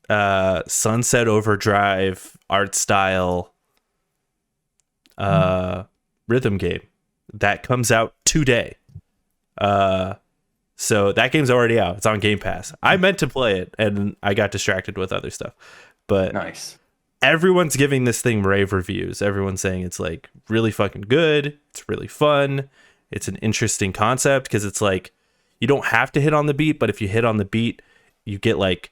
Sunset Overdrive art style rhythm game that comes out today. So that game's already out. It's on Game Pass. I meant to play it and I got distracted with other stuff. But nice. Everyone's giving this thing rave reviews. Everyone's saying it's like really fucking good. It's really fun. It's an interesting concept because it's like you don't have to hit on the beat, but if you hit on the beat, you get like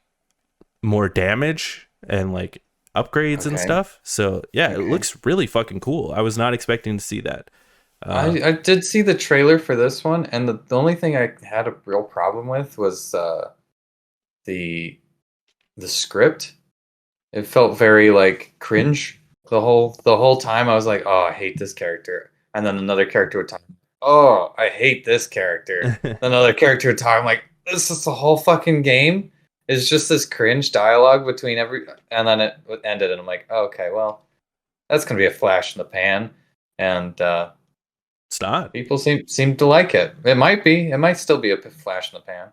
more damage and like upgrades and stuff. So yeah, it looks really fucking cool. I was not expecting to see that. I did see the trailer for this one, and the only thing I had a real problem with was the script. It felt very like cringe the whole time. I was like, oh, I hate this character, and then another character would talk. oh, I hate this character. Another character would talk. I'm like, this is the whole fucking game. It's just this cringe dialogue between and then it ended, and I'm like, oh, okay, well, that's gonna be a flash in the pan, and it's not. People seem to like it. It might be. It might still be a flash in the pan.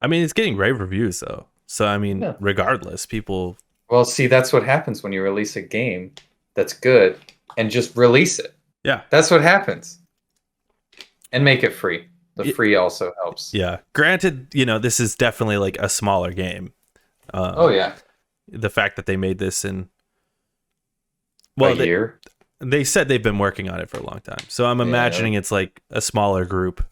I mean, it's getting rave reviews though, so I mean, regardless, people. Well, see, that's what happens when you release a game that's good and just release it. Yeah, that's what happens. And make it free. The free also helps. Yeah. Granted, this is definitely like a smaller game. Oh yeah. The fact that they made this in a year. They said they've been working on it for a long time, so I'm imagining it's like a smaller group,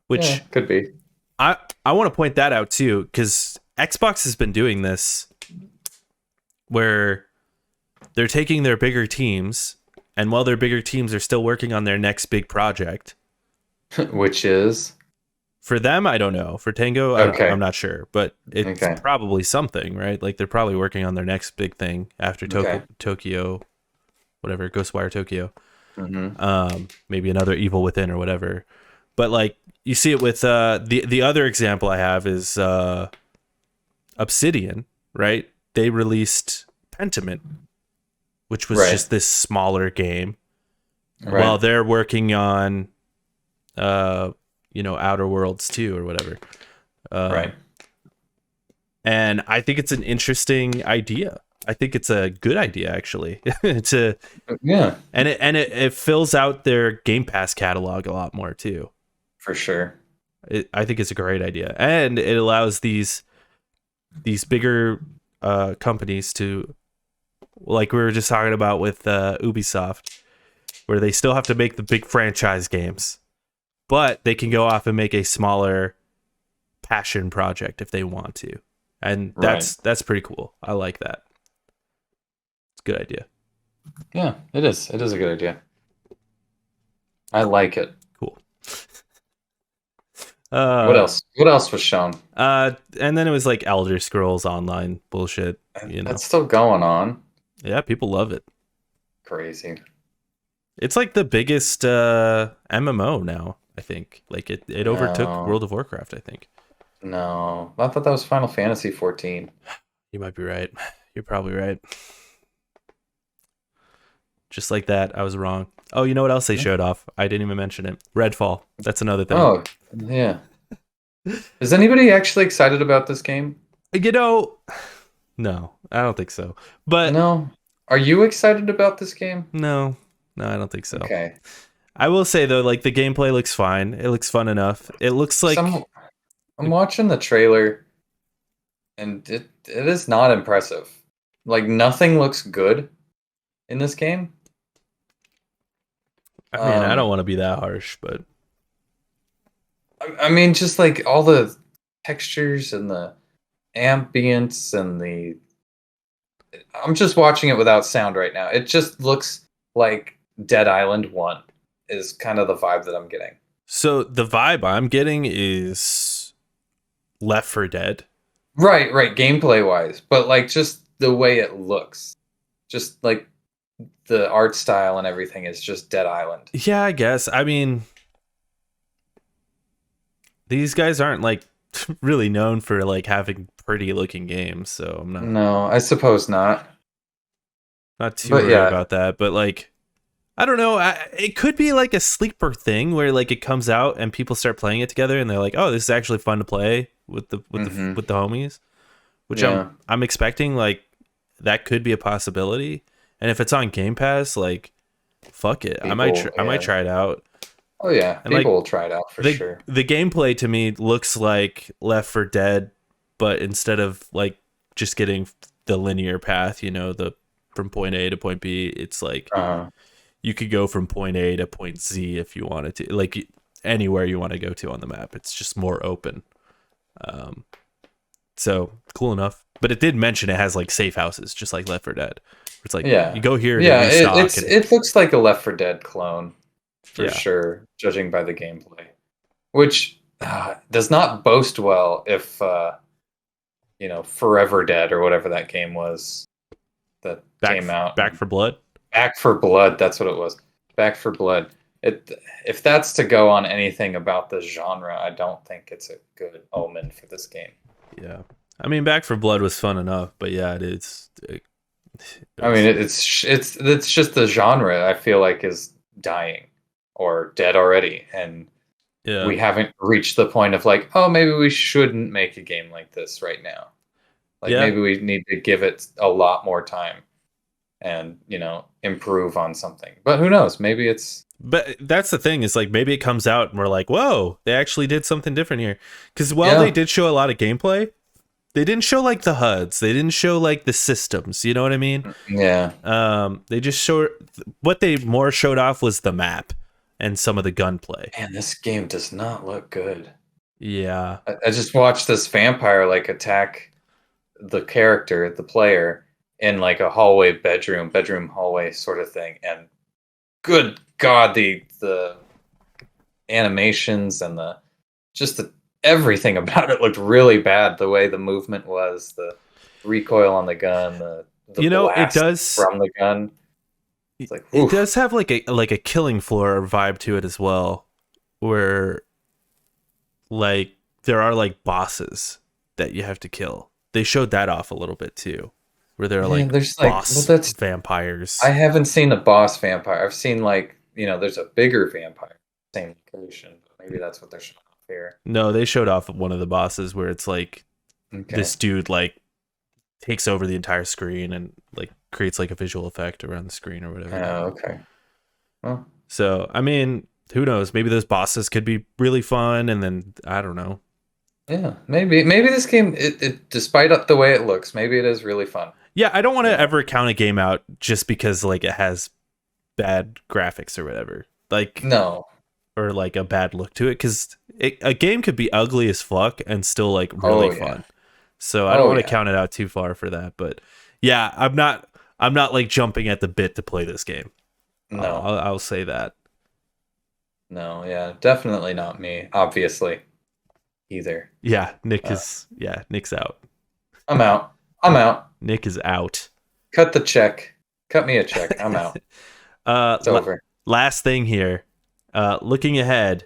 which could be. I want to point that out too, because Xbox has been doing this, where they're taking their bigger teams, and while their bigger teams are still working on their next big project. Which is? For them, I don't know. For Tango, I'm not sure. But it's probably something, right? Like, they're probably working on their next big thing after Tokyo, whatever, Ghostwire Tokyo. Mm-hmm. Maybe another Evil Within or whatever. But, like, you see it with... the other example I have is Obsidian, right? They released Pentiment, which was just this smaller game. Right. While they're working on... Outer Worlds 2 or whatever. Right. And I think it's an interesting idea. I think it's a good idea, actually. And it fills out their Game Pass catalog a lot more too. For sure. I think it's a great idea, and it allows these bigger companies to, like we were just talking about with Ubisoft, where they still have to make the big franchise games, but they can go off and make a smaller passion project if they want to. And that's pretty cool. I like that. It's a good idea. Yeah, it is. It is a good idea. I like it. Cool. What else? What else was shown? And then it was like Elder Scrolls Online bullshit. That's still going on. Yeah, people love it. Crazy. It's like the biggest MMO now, I think. Like it overtook World of Warcraft, I think. No, I thought that was Final Fantasy 14. You might be right. You're probably right. Just like that, I was wrong. Oh, you know what else they showed off? I didn't even mention it. Redfall. That's another thing. Oh, yeah. Is anybody actually excited about this game? No, I don't think so. But no, are you excited about this game? No, I don't think so. Okay. I will say though, like the gameplay looks fine. It looks fun enough. It looks like I'm watching the trailer, and it is not impressive. Like nothing looks good in this game. I mean, I don't want to be that harsh, but I mean, just like all the textures and the ambience and the... I'm just watching it without sound right now. It just looks like Dead Island 1 is kind of the vibe that I'm getting. So the vibe I'm getting is Left 4 Dead. Right, gameplay wise, but like just the way it looks. Just like the art style and everything is just Dead Island. Yeah, I guess. I mean, these guys aren't like really known for like having pretty looking games, so I'm not. No, I suppose not. Not too worried about that, but like, I don't know. It could be like a sleeper thing where like it comes out and people start playing it together, and they're like, "Oh, this is actually fun to play with the homies," which I'm expecting. Like that could be a possibility. And if it's on Game Pass, like, fuck it. I might try it out. Oh yeah, and people will try it out for sure. The gameplay to me looks like Left 4 Dead, but instead of like just getting the linear path, the from point A to point B, it's like you could go from point A to point Z if you wanted to, like anywhere you want to go to on the map. It's just more open. So cool enough. But it did mention it has like safe houses, just like Left 4 Dead. It's like you go here. It looks like a Left 4 Dead clone for sure, judging by the gameplay, which does not boast well if Forever Dead or whatever that game was that came out. Back 4 Blood. Back 4 Blood. That's what it was. Back 4 Blood. if that's to go on anything about the genre, I don't think it's a good omen for this game. Yeah, I mean, Back 4 Blood was fun enough, but yeah, I mean, it's just the genre I feel like is dying or dead already, and we haven't reached the point of like, oh, maybe we shouldn't make a game like this right now. Like maybe we need to give it a lot more time and, improve on something. But who knows? Maybe it's... But that's the thing, is like maybe it comes out and we're like, whoa, they actually did something different here. Because while they did show a lot of gameplay, they didn't show like the HUDs. They didn't show like the systems. You know what I mean? Yeah. They just showed... What they more showed off was the map and some of the gunplay. Man, this game does not look good. Yeah. I just watched this vampire like attack the character, the player, in like a bedroom hallway sort of thing, and good God, the animations and everything about it looked really bad. The way the movement was, the recoil on the gun, the blast it does from the gun. It's like, it does have like a Killing Floor vibe to it as well, where like there are like bosses that you have to kill. They showed that off a little bit too, where there are there's boss vampires. I haven't seen the boss vampire. I've seen there's a bigger vampire, same location. Maybe that's what they're showing off here. No, they showed off one of the bosses where it's like this dude like takes over the entire screen and like creates like a visual effect around the screen or whatever. Oh, okay. Well, so I mean, who knows? Maybe those bosses could be really fun, and then I don't know. Yeah, maybe this game, it despite the way it looks, maybe it is really fun. Yeah, I don't want to ever count a game out just because like it has bad graphics or whatever. Like no, or like a bad look to it, because a game could be ugly as fuck and still like really fun. So I don't want to count it out too far for that. But yeah, I'm not like jumping at the bit to play this game. No, I'll say that. No, yeah, definitely not me. Obviously. Either. Yeah, Nick's out. I'm out. Nick is out. Cut the check. Cut me a check. I'm out. It's over. Last thing here. Looking ahead,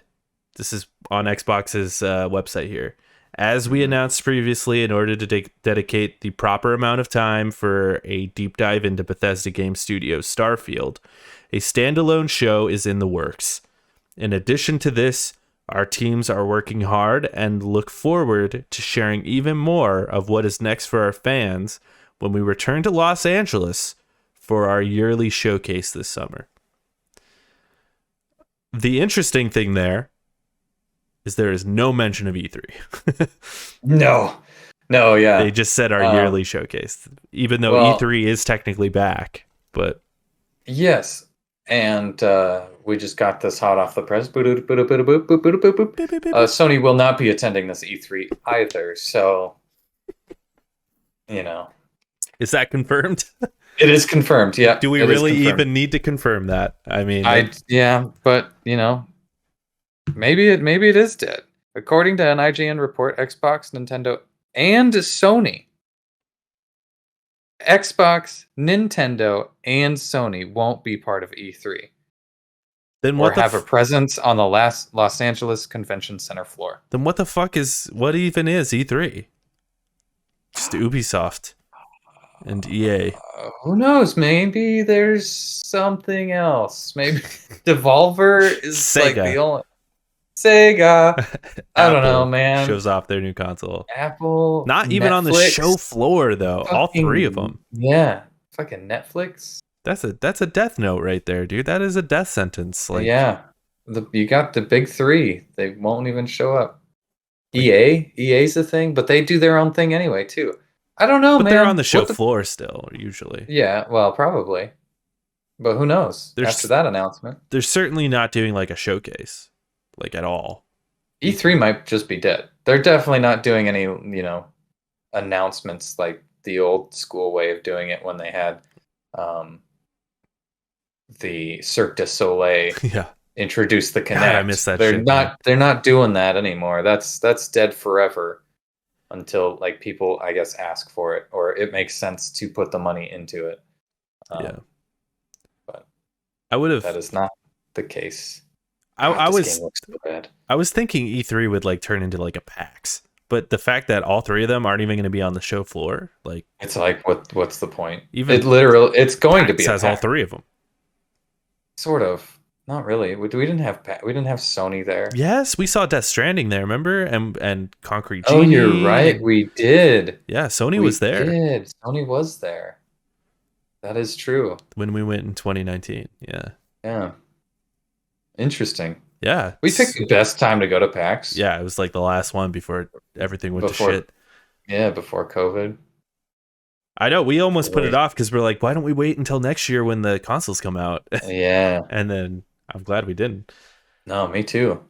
this is on Xbox's website here. As we announced previously, in order to dedicate the proper amount of time for a deep dive into Bethesda Game Studios' Starfield, a standalone show is in the works. In addition to this, our teams are working hard and look forward to sharing even more of what is next for our fans when we return to Los Angeles for our yearly showcase this summer. The interesting thing there is no mention of E3. No, yeah. They just said our yearly showcase, even though E3 is technically back. But yes, and we just got this hot off the press. Sony will not be attending this E3 either, so is that confirmed? It is confirmed. Yeah. Do we really even need to confirm that? I mean, but maybe it is dead. According to an IGN report, Xbox, Nintendo, and Sony. Xbox, Nintendo, and Sony won't be part of E3. Then what? Or have a presence on the Los Angeles Convention Center floor. Then what even is E3? Just Ubisoft and EA. Who knows? Maybe there's something else. Maybe Devolver is Sega. Like the only Sega. I don't know, man. Shows off their new console. Apple. Not even Netflix, on the show floor though. All three of them. Yeah. Fucking Netflix. That's a death note right there, dude. That is a death sentence. Like, yeah. You got the big three. They won't even show up. EA's the thing, but they do their own thing anyway too. I don't know, but man. They're on the show floor still, usually. Yeah, well, probably. But who knows? After that announcement. They're certainly not doing like a showcase, like at all. E3 might just be dead. They're definitely not doing any, announcements like the old school way of doing it when they had the Cirque du Soleil introduce the Kinect. God, I miss that. They're not doing that anymore. That's dead forever. Until like people, I guess, ask for it, or it makes sense to put the money into it. But that is not the case. This game looks so bad. I was thinking E3 would like turn into like a PAX, but the fact that all three of them aren't even going to be on the show floor, like it's like what's the point? Even it's going PAX to be a has PAX. all three of them. Sort of. Not really. We didn't have Sony there. Yes, we saw Death Stranding there, remember? And Concrete Oh, Genie. you're right. We did. Yeah, Sony was there. Sony was there. That is true. When we went in 2019. Yeah. Yeah. Interesting. Yeah. We picked the best time to go to PAX. Yeah, it was like the last one before everything went to shit. Yeah, before COVID. I know. We almost put it off because we're like, why don't we wait until next year when the consoles come out? Yeah. And then I'm glad we didn't. No, me too.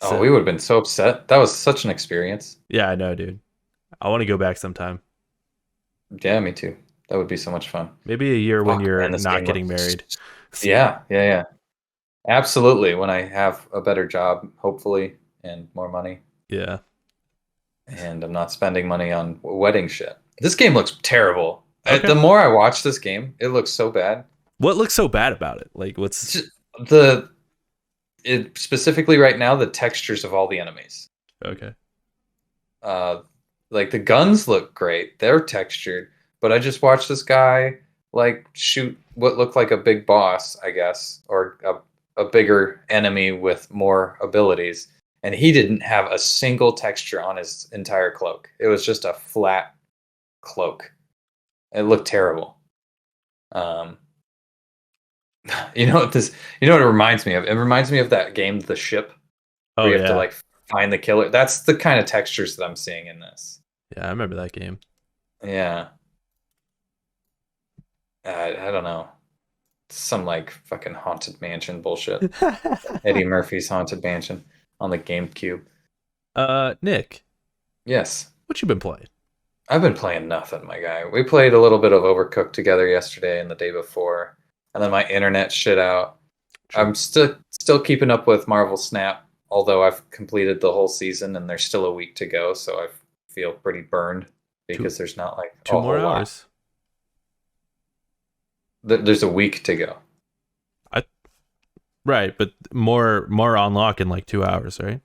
So, we would have been so upset. That was such an experience. Yeah, I know, dude. I want to go back sometime. Yeah, me too. That would be so much fun. Maybe a year when you're not getting married. Yeah. Absolutely. When I have a better job, hopefully, and more money. Yeah. And I'm not spending money on wedding shit. This game looks terrible. Okay. The more I watch this game, it looks so bad. What looks so bad about it? Like, what's specifically right now, the textures of all the enemies. Okay. Like the guns look great. They're textured. But I just watched this guy like shoot what looked like a big boss, I guess, or a bigger enemy with more abilities. And he didn't have a single texture on his entire cloak. It was just a flat cloak. It looked terrible. You know what it reminds me of? It reminds me of that game, The Ship. Where you have to like find the killer. That's the kind of textures that I'm seeing in this. Yeah, I remember that game. Yeah. I don't know. Some like fucking Haunted Mansion bullshit. Eddie Murphy's Haunted Mansion on the GameCube. Nick. Yes. What you been playing? I've been playing nothing, my guy. We played a little bit of Overcooked together yesterday and the day before, and then my internet shit out. True. I'm still keeping up with Marvel Snap, although I've completed the whole season and there's still a week to go, so I feel pretty burned because there's not like two more hours. There's a week to go. Right, but more unlock in like 2 hours, right?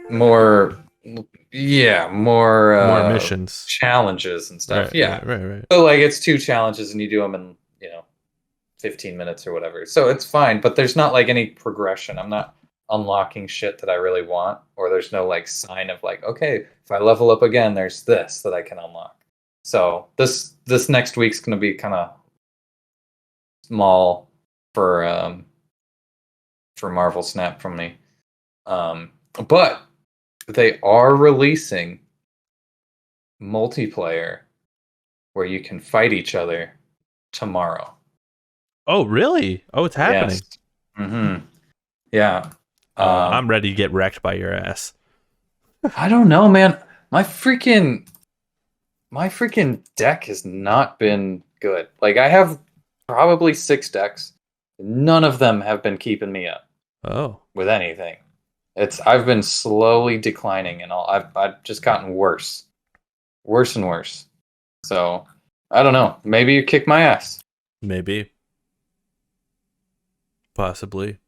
More missions, challenges and stuff. Right, yeah, right. So like it's 2 challenges and you do them in 15 minutes or whatever. So it's fine, but there's not like any progression. I'm not unlocking shit that I really want, or there's no like sign of like, okay, if I level up again, there's this that I can unlock. So this next week's gonna be kind of small for Marvel Snap from me, but they are releasing multiplayer where you can fight each other tomorrow. Oh, really? Oh, it's happening. Yes. Mm-hmm. Yeah. I'm ready to get wrecked by your ass. I don't know, man. My freaking deck has not been good. Like I have probably 6 decks. None of them have been keeping me up. Oh. With anything. I've been slowly declining and I've just gotten worse. Worse and worse. So, I don't know. Maybe you kick my ass. Maybe. Possibly.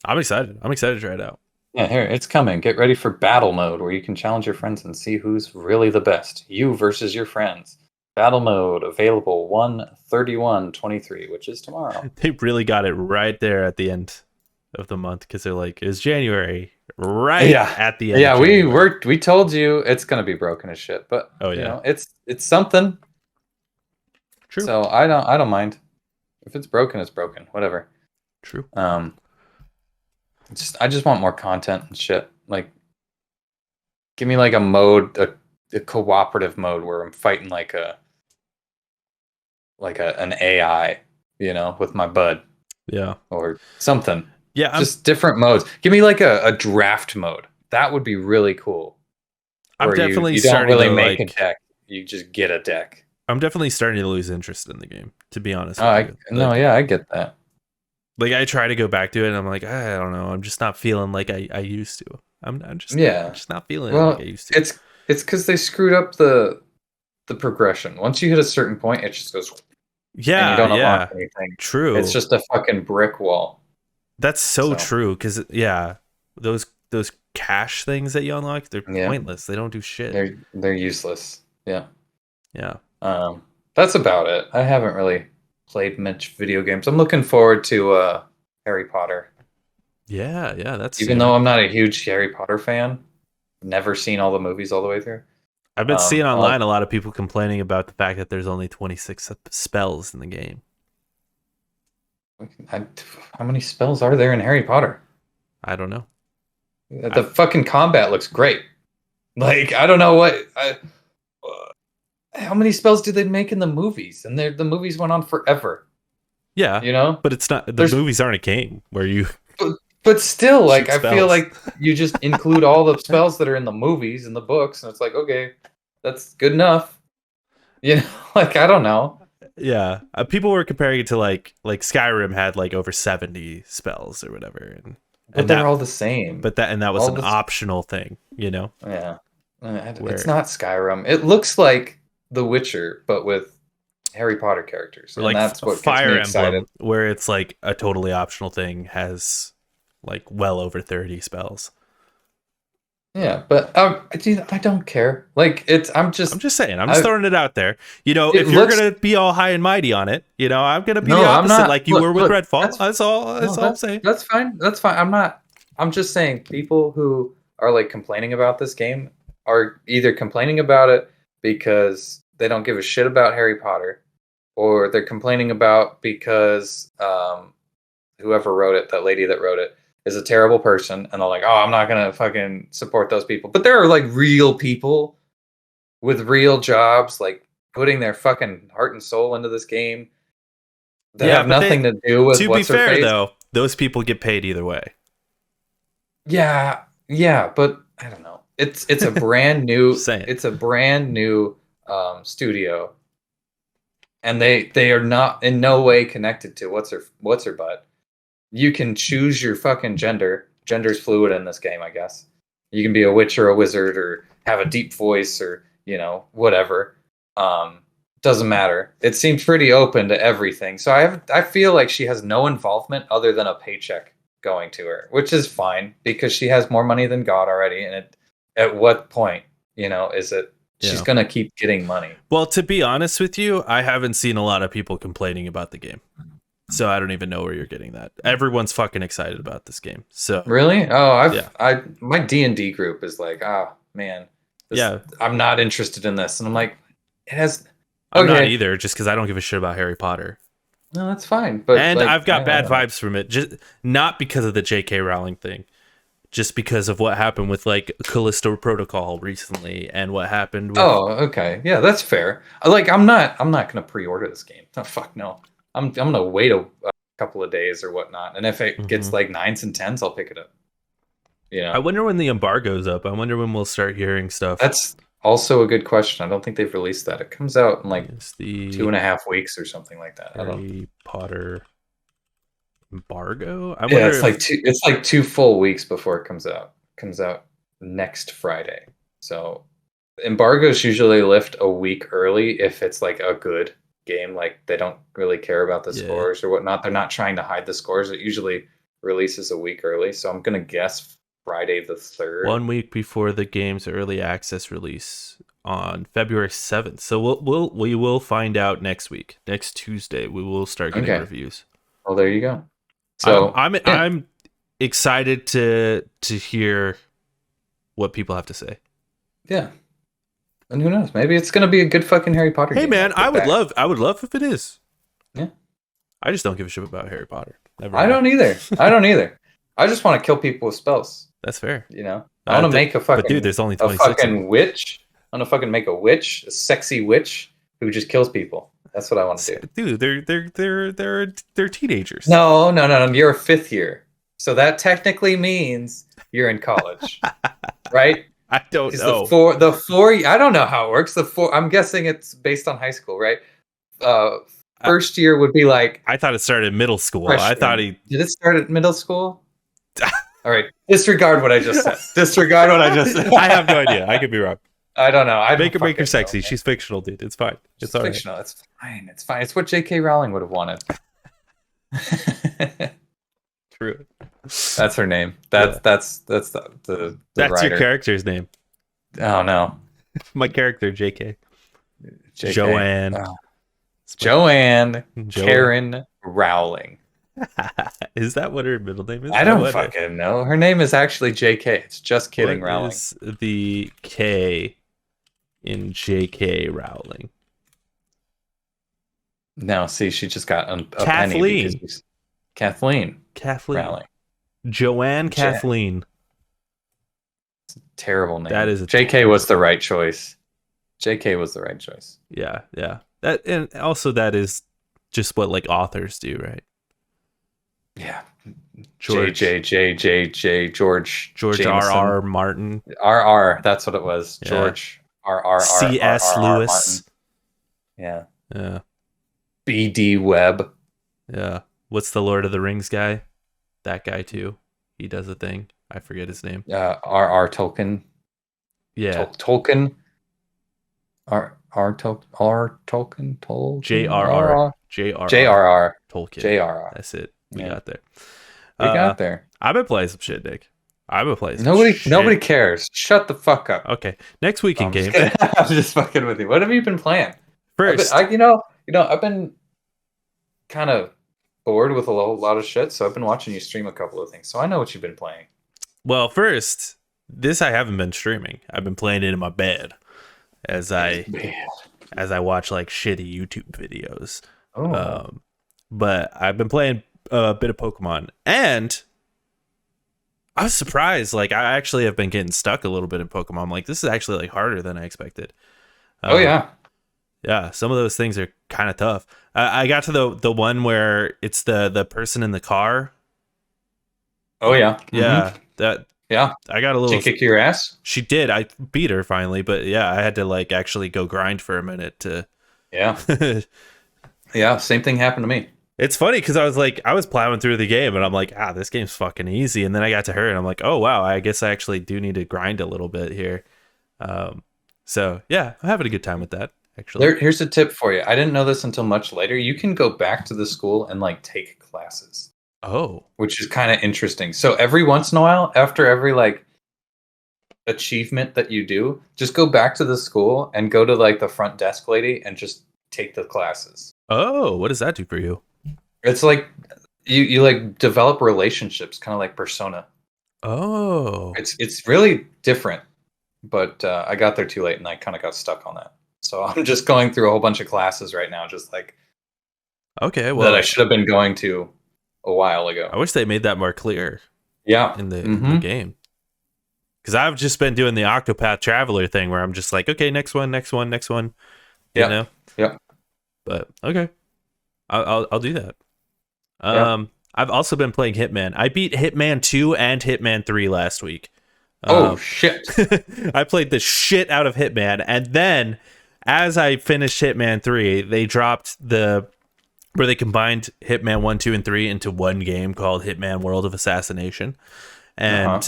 I'm excited. I'm excited to try it out. Yeah, here, it's coming. Get ready for battle mode where you can challenge your friends and see who's really the best. You versus your friends. Battle mode available 1/31/23, which is tomorrow. They really got it right there at the end of the month because they're like, it's January at the end. Yeah, we told you it's gonna be broken as shit, but it's something. True. So I don't mind. If it's broken, it's broken. Whatever. True. I just want more content and shit. Like, give me like a mode, a cooperative mode where I'm fighting like an AI, with my bud. Yeah. Or something. Yeah. Just different modes. Give me like a draft mode. That would be really cool. I'm definitely you don't really make a deck. You just get a deck. I'm definitely starting to lose interest in the game, to be honest. I get that. Like I try to go back to it and I'm like, I don't know. I'm just not feeling like I used to. I'm just not feeling like I used to. It's because they screwed up the progression. Once you hit a certain point, it just goes and you don't unlock Yeah. anything. True. It's just a fucking brick wall. That's so true. Because those cash things that you unlock, they're pointless. They don't do shit. They're useless. Yeah. Yeah. That's about it. I haven't really played much video games. I'm looking forward to Harry Potter. Yeah, that's even though I'm not a huge Harry Potter fan, never seen all the movies all the way through. I've been seeing online a lot of people complaining about the fact that there's only 26 spells in the game. How many spells are there in Harry Potter? I don't know. The fucking combat looks great. Like, I don't know how many spells did they make in the movies? And the movies went on forever. Yeah. You know? But it's not, the movies aren't a game where you... But still, like, I feel like you just include all the spells that are in the movies and the books, and it's like, okay, that's good enough. You know, like, I don't know. Yeah, people were comparing it to like Skyrim had like over 70 spells or whatever, but they're all the same. But that was an optional thing, you know? Yeah, it's not Skyrim. It looks like The Witcher, but with Harry Potter characters, and like that's what Fire gets me Emblem, where it's like a totally optional thing, has like well over 30 spells. Yeah, but I don't care. Like, I'm just saying. I'm just throwing it out there. You know, if you're gonna be all high and mighty on it, you know, I'm gonna be the opposite, like you were with Redfall. That's all I'm saying. That's fine. I'm just saying people who are like complaining about this game are either complaining about it because they don't give a shit about Harry Potter, or they're complaining about because whoever wrote it, that lady that wrote it, is a terrible person, and they're like, oh, I'm not gonna fucking support those people. But there are like real people with real jobs, like putting their fucking heart and soul into this game that have nothing to do with what's her face. To be fair, though, those people get paid either way. Yeah, but I don't know. It's a brand new it's a brand new studio, and they are not in no way connected to what's her butt. You can choose your fucking gender. Gender's fluid in this game, I guess. You can be a witch or a wizard, or have a deep voice, or, you know, whatever. Doesn't matter. It seems pretty open to everything. So I feel like she has no involvement other than a paycheck going to her, which is fine because she has more money than God already. And at what point, you know, is it she's going to keep getting money? Well, to be honest with you, I haven't seen a lot of people complaining about the game. So I don't even know where you're getting that. Everyone's fucking excited about this game. So really? Oh, my D&D group is like, oh man, I'm not interested in this, and I'm like, it has. I'm not either, just because I don't give a shit about Harry Potter. No, that's fine. But like, I've got bad vibes from it, just not because of the J.K. Rowling thing, just because of what happened with like Callisto Protocol recently, and what happened with... Oh, okay, yeah, that's fair. Like, I'm not gonna pre-order this game. Oh, fuck no. I'm gonna wait a couple of days or whatnot, and if it gets like 9s and 10s, I'll pick it up. You know, I wonder when the embargo's up. I wonder when we'll start hearing stuff. That's also a good question. I don't think they've released that. It comes out in like 2.5 weeks or something like that. Harry Potter embargo. It's like 2 full weeks before it comes out. It comes out next Friday. So embargoes usually lift a week early if it's like a good game, like they don't really care about the scores or whatnot. They're not trying to hide the scores. It usually releases a week early, so I'm gonna guess Friday the 3rd, 1 week before the game's early access release on February 7th. So we will find out next week. Next Tuesday we will start getting reviews. Well, there you go. So I'm excited to hear what people have to say. Yeah. And who knows? Maybe it's gonna be a good fucking Harry Potter game. Hey man, I would love if it is. Yeah. I just don't give a shit about Harry Potter. I don't either. I just want to kill people with spells. That's fair. You know? I want to make a fucking... But dude, there's only 26. A fucking witch. I want to fucking make a witch, a sexy witch who just kills people. That's what I want to do. Dude, they're teenagers. No. You're a 5th year. So that technically means you're in college. Right? I don't know. The four. I don't know how it works. I'm guessing it's based on high school, right? First year would be like... I thought it started in middle school. Freshman. I thought Did it start at middle school? All right. Disregard what I just said. I have no idea. I could be wrong. I don't know. I make don't her sexy. know, She's fictional, dude. It's fine. It's all fictional. Right. It's fine. It's fine. It's what J.K. Rowling would have wanted. True. That's her name. That's the That's writer. Your character's name. Oh no. My character, JK. Joanne. Oh. Joanne Karen Rowling. Is that what her middle name is? I don't fucking know. Her name is actually JK. It's just kidding, Rowling. What is the K in JK Rowling? No, see, she just got a Kathleen. penny. Kathleen Rowling. Joanne Kathleen. Terrible name. That is JK was the right choice. JK was the right choice. Yeah. That, and also that is just what like authors do, right? Yeah. George R.R. Martin. R.R. That's what it was. Yeah. George R.R. C.S. Lewis. Yeah. Yeah. B.D. Webb. Yeah. What's the Lord of the Rings guy? That guy too. He does a thing. I forget his name. R.R. Tolkien. Yeah. Tolkien. R. Tolkien. J.R.R. Tolkien. J.R.R. That's it. We got there. We got there. I've been playing some shit, Nick. I've been playing some Nobody cares. Shut the fuck up. Okay. Next week in games. I'm just fucking with you. What have you been playing? First. I've been kind of bored with a lot of shit, so I've been watching you stream a couple of things. So I know what you've been playing. Well, first, this I haven't been streaming. I've been playing it in my bed as I watch like shitty YouTube videos. But I've been playing a bit of Pokemon, and I was surprised. Like, I actually have been getting stuck a little bit in Pokemon. I'm like, this is actually like harder than I expected. Yeah, some of those things are kind of tough. I got to the one where it's the person in the car. Oh yeah, yeah, I got a little. Did she kick your ass? She did. I beat her finally, but yeah, I had to like actually go grind for a minute to. Yeah. Yeah, same thing happened to me. It's funny because I was plowing through the game and I'm like, this game's fucking easy, and then I got to her and I'm like, oh wow, I guess I actually do need to grind a little bit here. So yeah, I'm having a good time with that. Actually, here's a tip for you. I didn't know this until much later. You can go back to the school and like take classes. Oh, which is kind of interesting. So every once in a while, after every like achievement that you do, just go back to the school and go to like the front desk lady and just take the classes. Oh, what does that do for you? It's like you like develop relationships, kind of like Persona. Oh, it's really different, but I got there too late and I kind of got stuck on that. So I'm just going through a whole bunch of classes right now, just like that I should have been going to a while ago. I wish they made that more clear. Yeah, in the game. Because I've just been doing the Octopath Traveler thing where I'm just like, okay, next one. You know? Yeah. But okay, I'll do that. I've also been playing Hitman. I beat Hitman 2 and Hitman 3 last week. Oh shit! I played the shit out of Hitman, and then as I finished Hitman 3, they dropped where they combined Hitman 1, 2, and 3 into one game called Hitman World of Assassination. And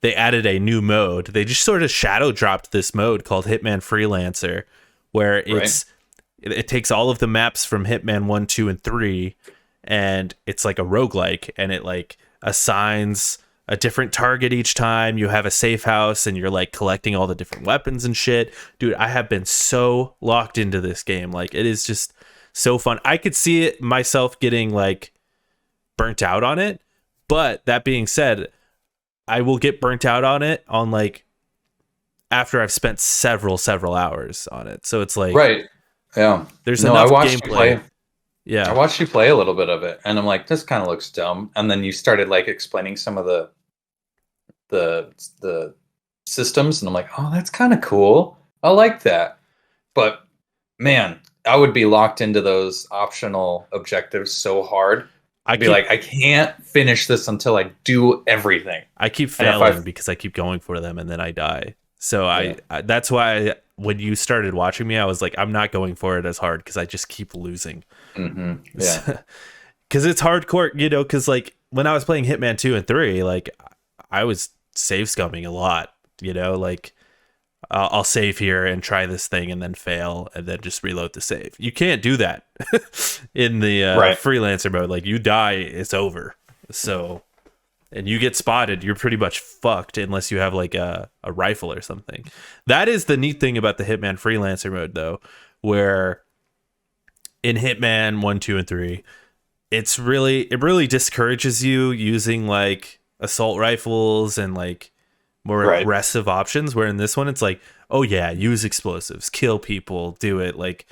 they added a new mode. They just sort of shadow dropped this mode called Hitman Freelancer, where it takes all of the maps from Hitman 1, 2, and 3, and it's like a roguelike, and it like assigns a different target each time. You have a safe house and you're like collecting all the different weapons and shit. Dude, I have been so locked into this game. Like, it is just so fun. I could see it myself getting like burnt out on it, but that being said, I will get burnt out on it on like after I've spent several hours on it. So it's like, right. Yeah. There's enough gameplay. You play. Yeah. I watched you play a little bit of it and I'm like, this kind of looks dumb. And then you started like explaining some of the systems and I'm like, oh, that's kind of cool. I like that. But man, I would be locked into those optional objectives so hard. I can't finish this until I do everything. I keep failing because I keep going for them and then I die. So I that's why when you started watching me, I was like, I'm not going for it as hard because I just keep losing. Mm-hmm. Yeah. Because it's hardcore, you know, because like when I was playing Hitman 2 and 3, like I was save scumming a lot, you know, like I'll save here and try this thing and then fail and then just reload the save. You can't do that in the freelancer mode. Like, you die, it's over. So, and you get spotted, you're pretty much fucked unless you have like a rifle or something. That is the neat thing about the Hitman freelancer mode, though, where in Hitman 1, 2, and 3, it really discourages you using like assault rifles and like more aggressive options, where in this one it's like, oh yeah, use explosives, kill people, do it. Like,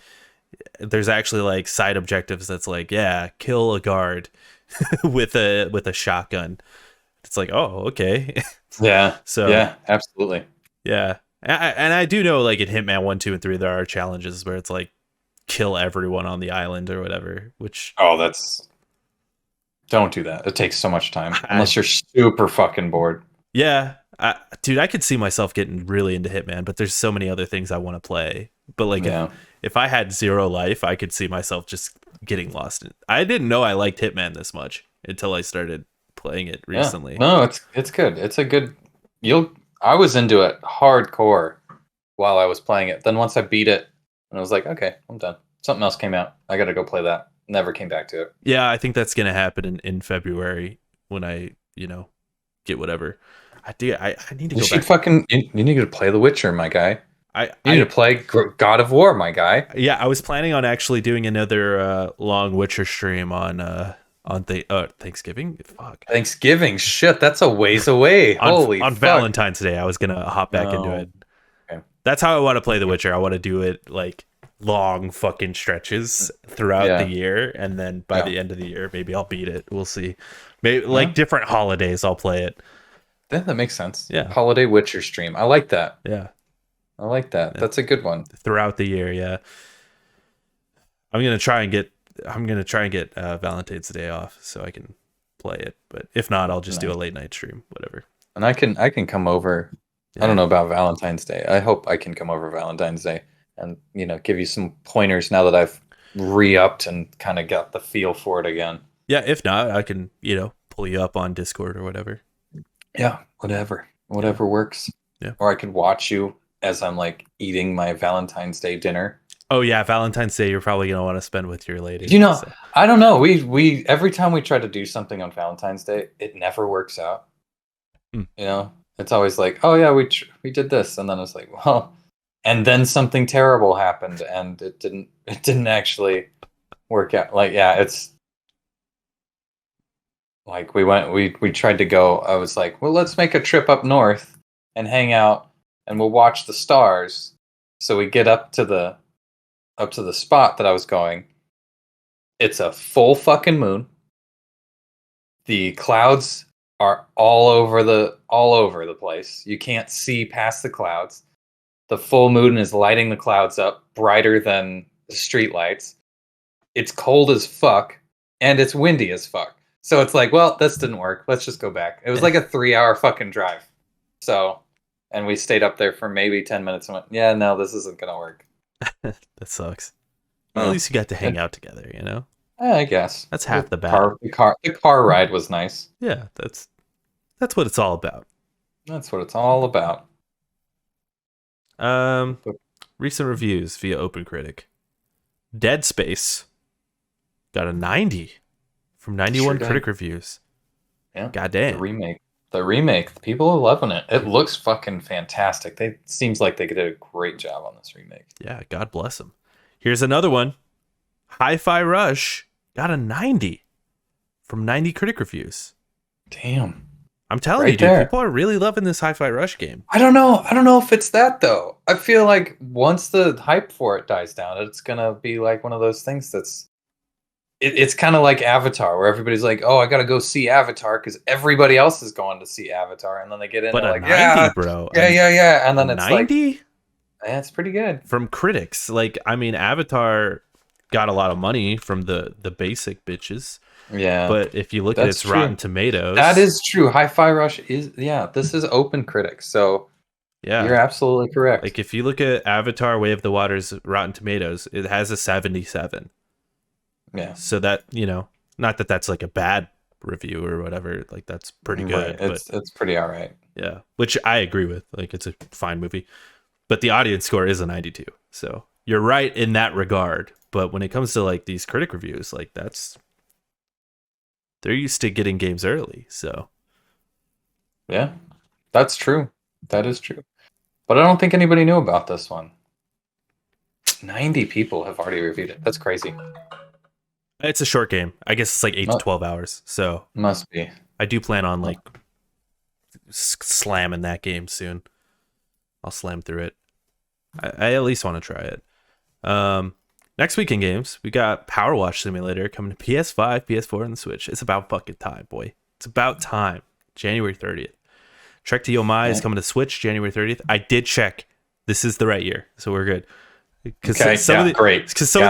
there's actually like side objectives that's like, yeah, kill a guard with a shotgun. It's like, oh, okay. Yeah. So yeah, absolutely. Yeah. And I do know, like, in Hitman 1, 2, and 3, there are challenges where it's like kill everyone on the island or whatever, which don't do that. It takes so much time unless you're super fucking bored. Yeah. Dude, I could see myself getting really into Hitman, but there's so many other things I want to play. But like, if I had 0 life, I could see myself just getting lost in it. I didn't know I liked Hitman this much until I started playing it recently. No, it's good. It's a good. I was into it hardcore while I was playing it. Then once I beat it, and I was like, okay, I'm done. Something else came out. I got to go play that. Never came back to it. Yeah, I think that's gonna happen in February when I get whatever. I need to go back. You need to play The Witcher, my guy. I need to play God of War, my guy. Yeah, I was planning on actually doing another long Witcher stream on Thanksgiving. Fuck. Thanksgiving, shit, that's a ways away. Holy on fuck. Valentine's Day, I was gonna hop back into it. Okay. That's how I want to play The Witcher. I want to do it like long fucking stretches throughout the year, and then by the end of the year, maybe I'll beat it. We'll see. Maybe like different holidays, I'll play it. Yeah, that makes sense. Yeah, holiday Witcher stream. I like that. Yeah, I like that. Yeah. That's a good one. Throughout the year, yeah. I'm gonna try and get Valentine's Day off so I can play it. But if not, I'll just do a late night stream, whatever. And I can come over. Yeah. I don't know about Valentine's Day. I hope I can come over Valentine's Day and give you some pointers now that I've re-upped and kind of got the feel for it again. Yeah, if not, I can pull you up on Discord or whatever. Yeah, whatever works. Yeah, or I could watch you as I'm like eating my Valentine's Day dinner. Oh yeah, Valentine's Day you're probably gonna want to spend with your lady. So. I don't know. We every time we try to do something on Valentine's Day, it never works out. It's always like, oh yeah, we did this, and then it's like, well, and then something terrible happened, and it didn't actually work out. Like, yeah, it's like we tried to go. I was like, well, let's make a trip up north and hang out, and we'll watch the stars. So we get up to the spot that I was going. It's a full fucking moon. The clouds are all over the place. You can't see past the clouds. The full moon is lighting the clouds up brighter than the street lights. It's cold as fuck and it's windy as fuck. So it's like, well, this didn't work. Let's just go back. It was like a 3-hour fucking drive. So, and we stayed up there for maybe 10 minutes and went, yeah, no, this isn't going to work. That sucks. Well, at least you got to hang out together, I guess. That's half the battle. The car ride was nice. Yeah, that's what it's all about. That's what it's all about. Recent reviews via OpenCritic. Dead Space got a 90 from 91 critic reviews. Yeah. Goddamn. The remake. People are loving it. It looks fucking fantastic. Seems like they did a great job on this remake. Yeah, God bless them. Here's another one. Hi-Fi Rush got a 90 from 90 critic reviews. Damn. I'm telling you, dude, people are really loving this Hi-Fi Rush game. I don't know if it's that, though. I feel like once the hype for it dies down, it's going to be like one of those things that's... It's kind of like Avatar, where everybody's like, oh, I got to go see Avatar because everybody else is going to see Avatar. And then they get in and like, 90, yeah, bro. Yeah. And then it's 90? Like... Yeah, it's pretty good. From critics. Like, I mean, Avatar got a lot of money from the basic bitches. Yeah. But if you look at its Rotten Tomatoes... That is true. Hi-Fi Rush is... Yeah, this is open critics, so... Yeah. You're absolutely correct. Like, if you look at Avatar Way of the Water's Rotten Tomatoes, it has a 77. Yeah. So that, not that that's like a bad review or whatever. Like, that's pretty good. Right. It's pretty all right. Yeah. Which I agree with. Like, it's a fine movie. but the audience score is a 92. So you're right in that regard. But when it comes to like these critic reviews, like they're used to getting games early. So yeah, that's true. That is true. But I don't think anybody knew about this one. 90 people have already reviewed it. That's crazy. It's a short game. I guess it's like 8 to 12 hours. So must be. I do plan on like slamming that game soon. I'll slam through it. I at least want to try it. Next week in games, we got Power Wash Simulator coming to PS5, PS4, and the Switch. It's about fucking time, boy. It's about time. January 30th. Trek to Yomai is coming to Switch January 30th. I did check. This is the right year, so we're good. Because some of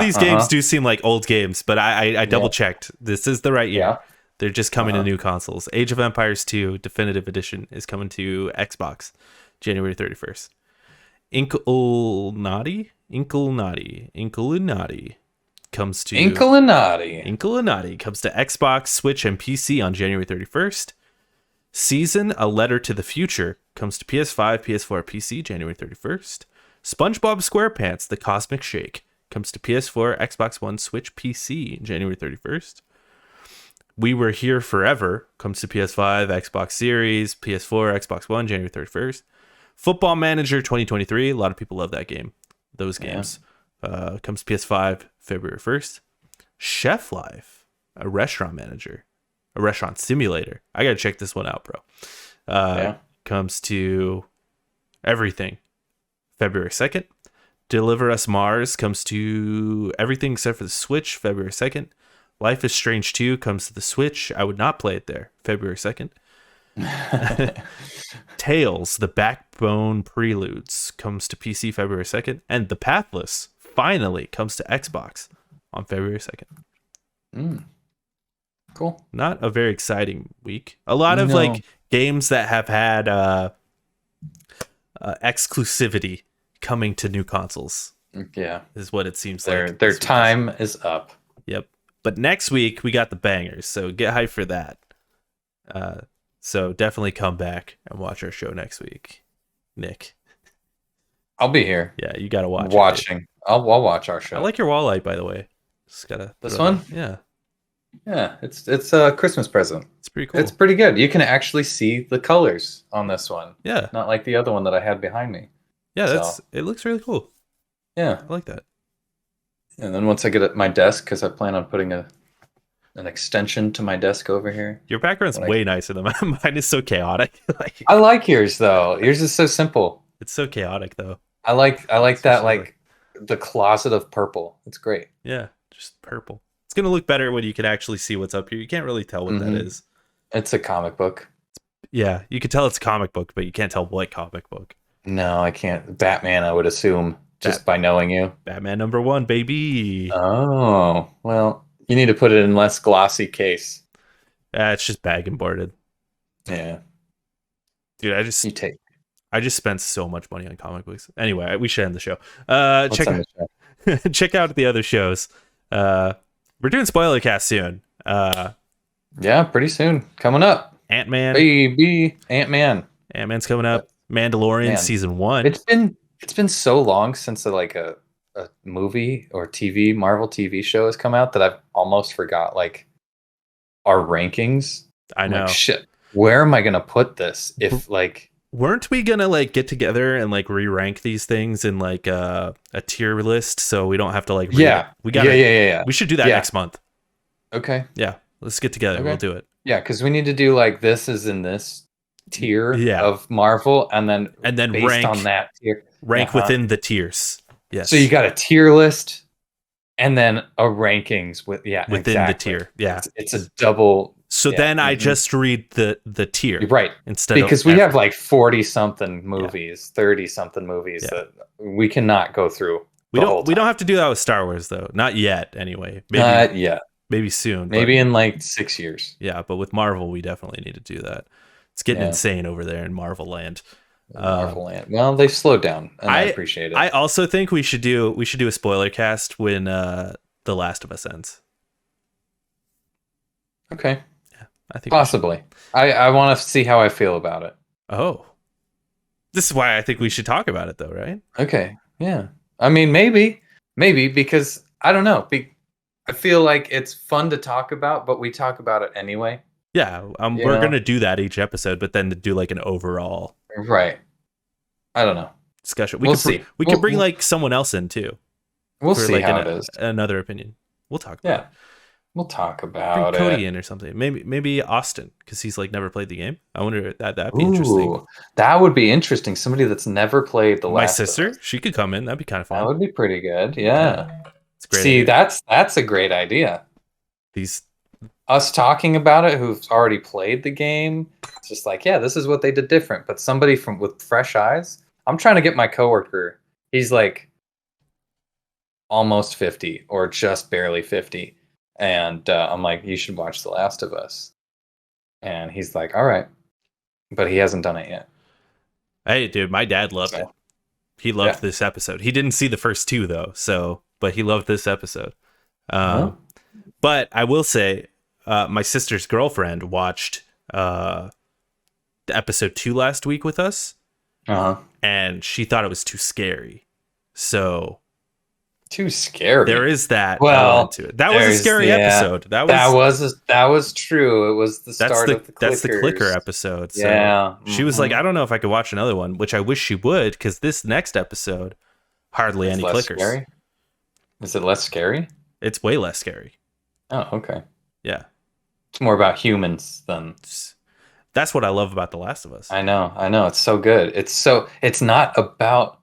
these games do seem like old games, but I double checked. This is the right year. Yeah. They're just coming to new consoles. Age of Empires 2 Definitive Edition is coming to Xbox January 31st. Inkulinati comes to Xbox, Switch, and PC on January 31st. Season: A Letter to the Future comes to PS5, PS4, PC January 31st. SpongeBob SquarePants: The Cosmic Shake comes to PS4, Xbox One, Switch, PC January 31st. We Were Here Forever comes to PS5, Xbox Series, PS4, Xbox One January 31st. Football Manager 2023, a lot of people love that game. Those games. Comes to PS5 February 1st. Chef Life, a restaurant manager, a restaurant simulator. I gotta check this one out, bro. Comes to everything February 2nd. Deliver Us Mars comes to everything except for the Switch February 2nd. Life is Strange 2 comes to the Switch. I would not play it there February 2nd. Tales, The Backbone Preludes comes to PC February 2nd. And The Pathless finally comes to Xbox on February 2nd. Cool. Not a very exciting week. A lot of like games that have had exclusivity coming to new consoles. Yeah. Is what it seems like. Their time is up. Yep. But next week we got the bangers, so get hyped for that. So definitely come back and watch our show next week, Nick. I'll be here. Yeah, you gotta watch. Watching. I'll watch our show. I like your wall light, by the way. Just gotta. This one? Yeah. Yeah, it's a Christmas present. It's pretty cool. It's pretty good. You can actually see the colors on this one. Yeah. Not like the other one that I had behind me. Yeah, it looks really cool. Yeah, I like that. And then once I get at my desk, because I plan on putting an extension to my desk over here. Your background's way nicer than mine. Mine is so chaotic. I like yours though. Yours is so simple. It's so chaotic though. I like that like the closet of purple. It's great. Yeah, just purple. It's gonna look better when you can actually see what's up here. You can't really tell what that is. It's a comic book. Yeah, you can tell it's a comic book, but you can't tell what comic book. No, I can't. Batman, I would assume. Just by knowing you. Batman #1, baby. Oh, well, you need to put it in less glossy case. It's just bag and boarded. Yeah. Dude, I just spent so much money on comic books. Anyway, we should end the show. Check out the other shows. We're doing spoiler cast soon. Yeah, pretty soon. Coming up. Ant-Man. Baby. Ant-Man. Ant-Man's coming up. Mandalorian season 1. It's been so long since a movie or Marvel TV show has come out that I've almost forgot like our rankings. I know. Like, shit. Where am I gonna put this? If like weren't we gonna like get together and like re-rank these things in like a tier list so we don't have to like yeah. We should do that next month. Okay. Yeah. Let's get together. Okay. We'll do it. Yeah, because we need to do like this is in this tier of Marvel and then based rank on that tier. Rank within the tiers. Yes. So you got a tier list and then a rankings within the tier. Yeah. It's a double. So then I just read the tier. Right. Because we have like 40 something movies, 30 something movies that we cannot go through. We don't have to do that with Star Wars though. Not yet anyway. Maybe, not yet. Maybe soon. Maybe in like 6 years. Yeah, but with Marvel we definitely need to do that. It's getting insane over there in Marvel land. Well, they've slowed down, and I appreciate it. I also think we should do a spoiler cast when The Last of Us ends. Okay. Yeah, I think possibly. I want to see how I feel about it. Oh. This is why I think we should talk about it, though, right? Okay. Yeah. I mean, maybe because I don't know. I feel like it's fun to talk about, but we talk about it anyway. Yeah, we're gonna do that each episode, but then to do like an overall, right? I don't know. Discussion. We'll see. We could bring like someone else in too. We'll see like how it is. Another opinion. We'll talk about it. We'll talk about bring Cody in or something. Maybe Austin, because he's like never played the game. I wonder that'd be interesting. That would be interesting. Somebody that's never played the Last of Us. My sister, she could come in. That'd be kind of fun. That would be pretty good. Yeah. It's great. See, idea. That's a great idea. Us talking about it who've already played the game. It's just like, yeah, this is what they did different. But somebody with fresh eyes. I'm trying to get my coworker. He's like almost 50 or just barely 50. And I'm like, you should watch The Last of Us. And he's like, all right. But he hasn't done it yet. Hey, dude, my dad loved it. He loved this episode. He didn't see the first two, though. But he loved this episode. But I will say, my sister's girlfriend watched the episode 2 last week with us. And she thought it was too scary. So... Too scary. There is that element to it. That was a scary episode. That was true. It was the start of the clickers. That's the clicker episode. So she was like, I don't know if I could watch another one, which I wish she would, because this next episode, hardly any clickers. Scary? Is it less scary? It's way less scary. Oh, okay. Yeah. It's more about humans than... That's what I love about The Last of Us. I know. It's so good. It's not about...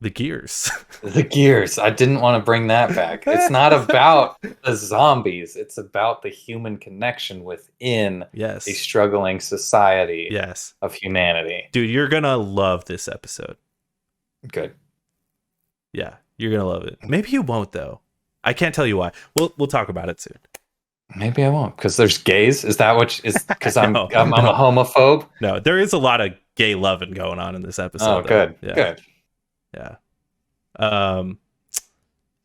The gears. The gears. I didn't want to bring that back. It's not about the zombies. It's about the human connection within a struggling society of humanity. Dude, you're going to love this episode. Good. Yeah, you're going to love it. Maybe you won't, though. I can't tell you why. We'll talk about it soon. Maybe I won't, because there's gays. Is that what is? Because I'm a homophobe. No, there is a lot of gay loving going on in this episode. Oh, good. Good. Yeah.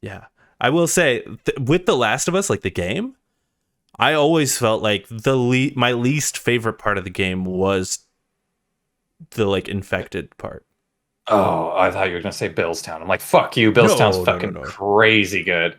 Yeah. I will say with The Last of Us, like the game, I always felt like my least favorite part of the game was the like infected part. Oh, I thought you were going to say Billstown. I'm like, fuck you. Billstown's fucking crazy good.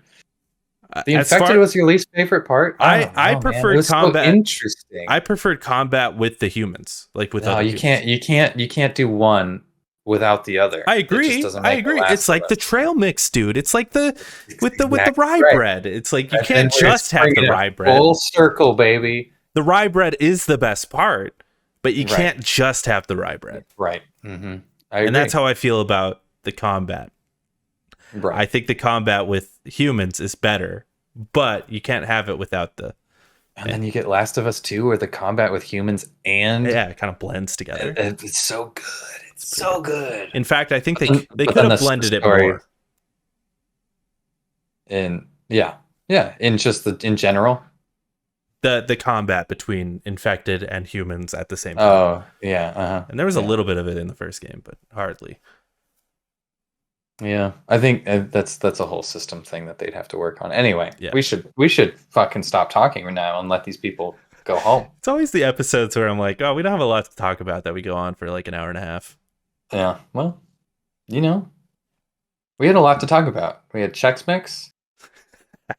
The infected was your least favorite part? I preferred combat. So interesting. I preferred combat with the humans, like with other humans. You can't do one without the other. I agree. It's like the trail mix, dude. It's like with the rye bread. It's like you can't just have the rye bread. Full circle, baby. The rye bread is the best part, but you can't just have the rye bread. Right. Mm-hmm. And that's how I feel about the combat. Right. I think the combat with humans is better, but you can't have it without the... And then you get Last of Us 2, where the combat with humans and... Yeah, it kind of blends together. It's so good. It's so good. In fact, I think they could have blended it more. In in general. The combat between infected and humans at the same time. Oh, yeah. And there was a little bit of it in the first game, but hardly. Yeah, I think that's a whole system thing that they'd have to work on. Anyway, we should fucking stop talking right now and let these people go home. It's always the episodes where I'm like, oh, we don't have a lot to talk about that we go on for like an hour and a half. Yeah, well, we had a lot to talk about. We had Chex Mix,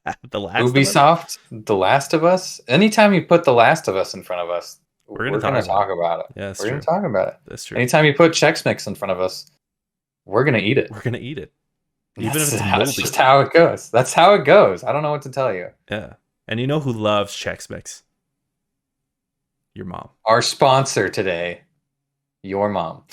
Ubisoft, The Last of Us. Anytime you put The Last of Us in front of us, we're gonna talk about it. Yeah, we're gonna talk about it. That's true. Anytime you put Chex Mix in front of us, we're going to eat it. We're going to eat it. Even if it's moldy. That's just how it goes. That's how it goes. I don't know what to tell you. Yeah. And you know who loves Chex Mix? Your mom. Our sponsor today, your mom.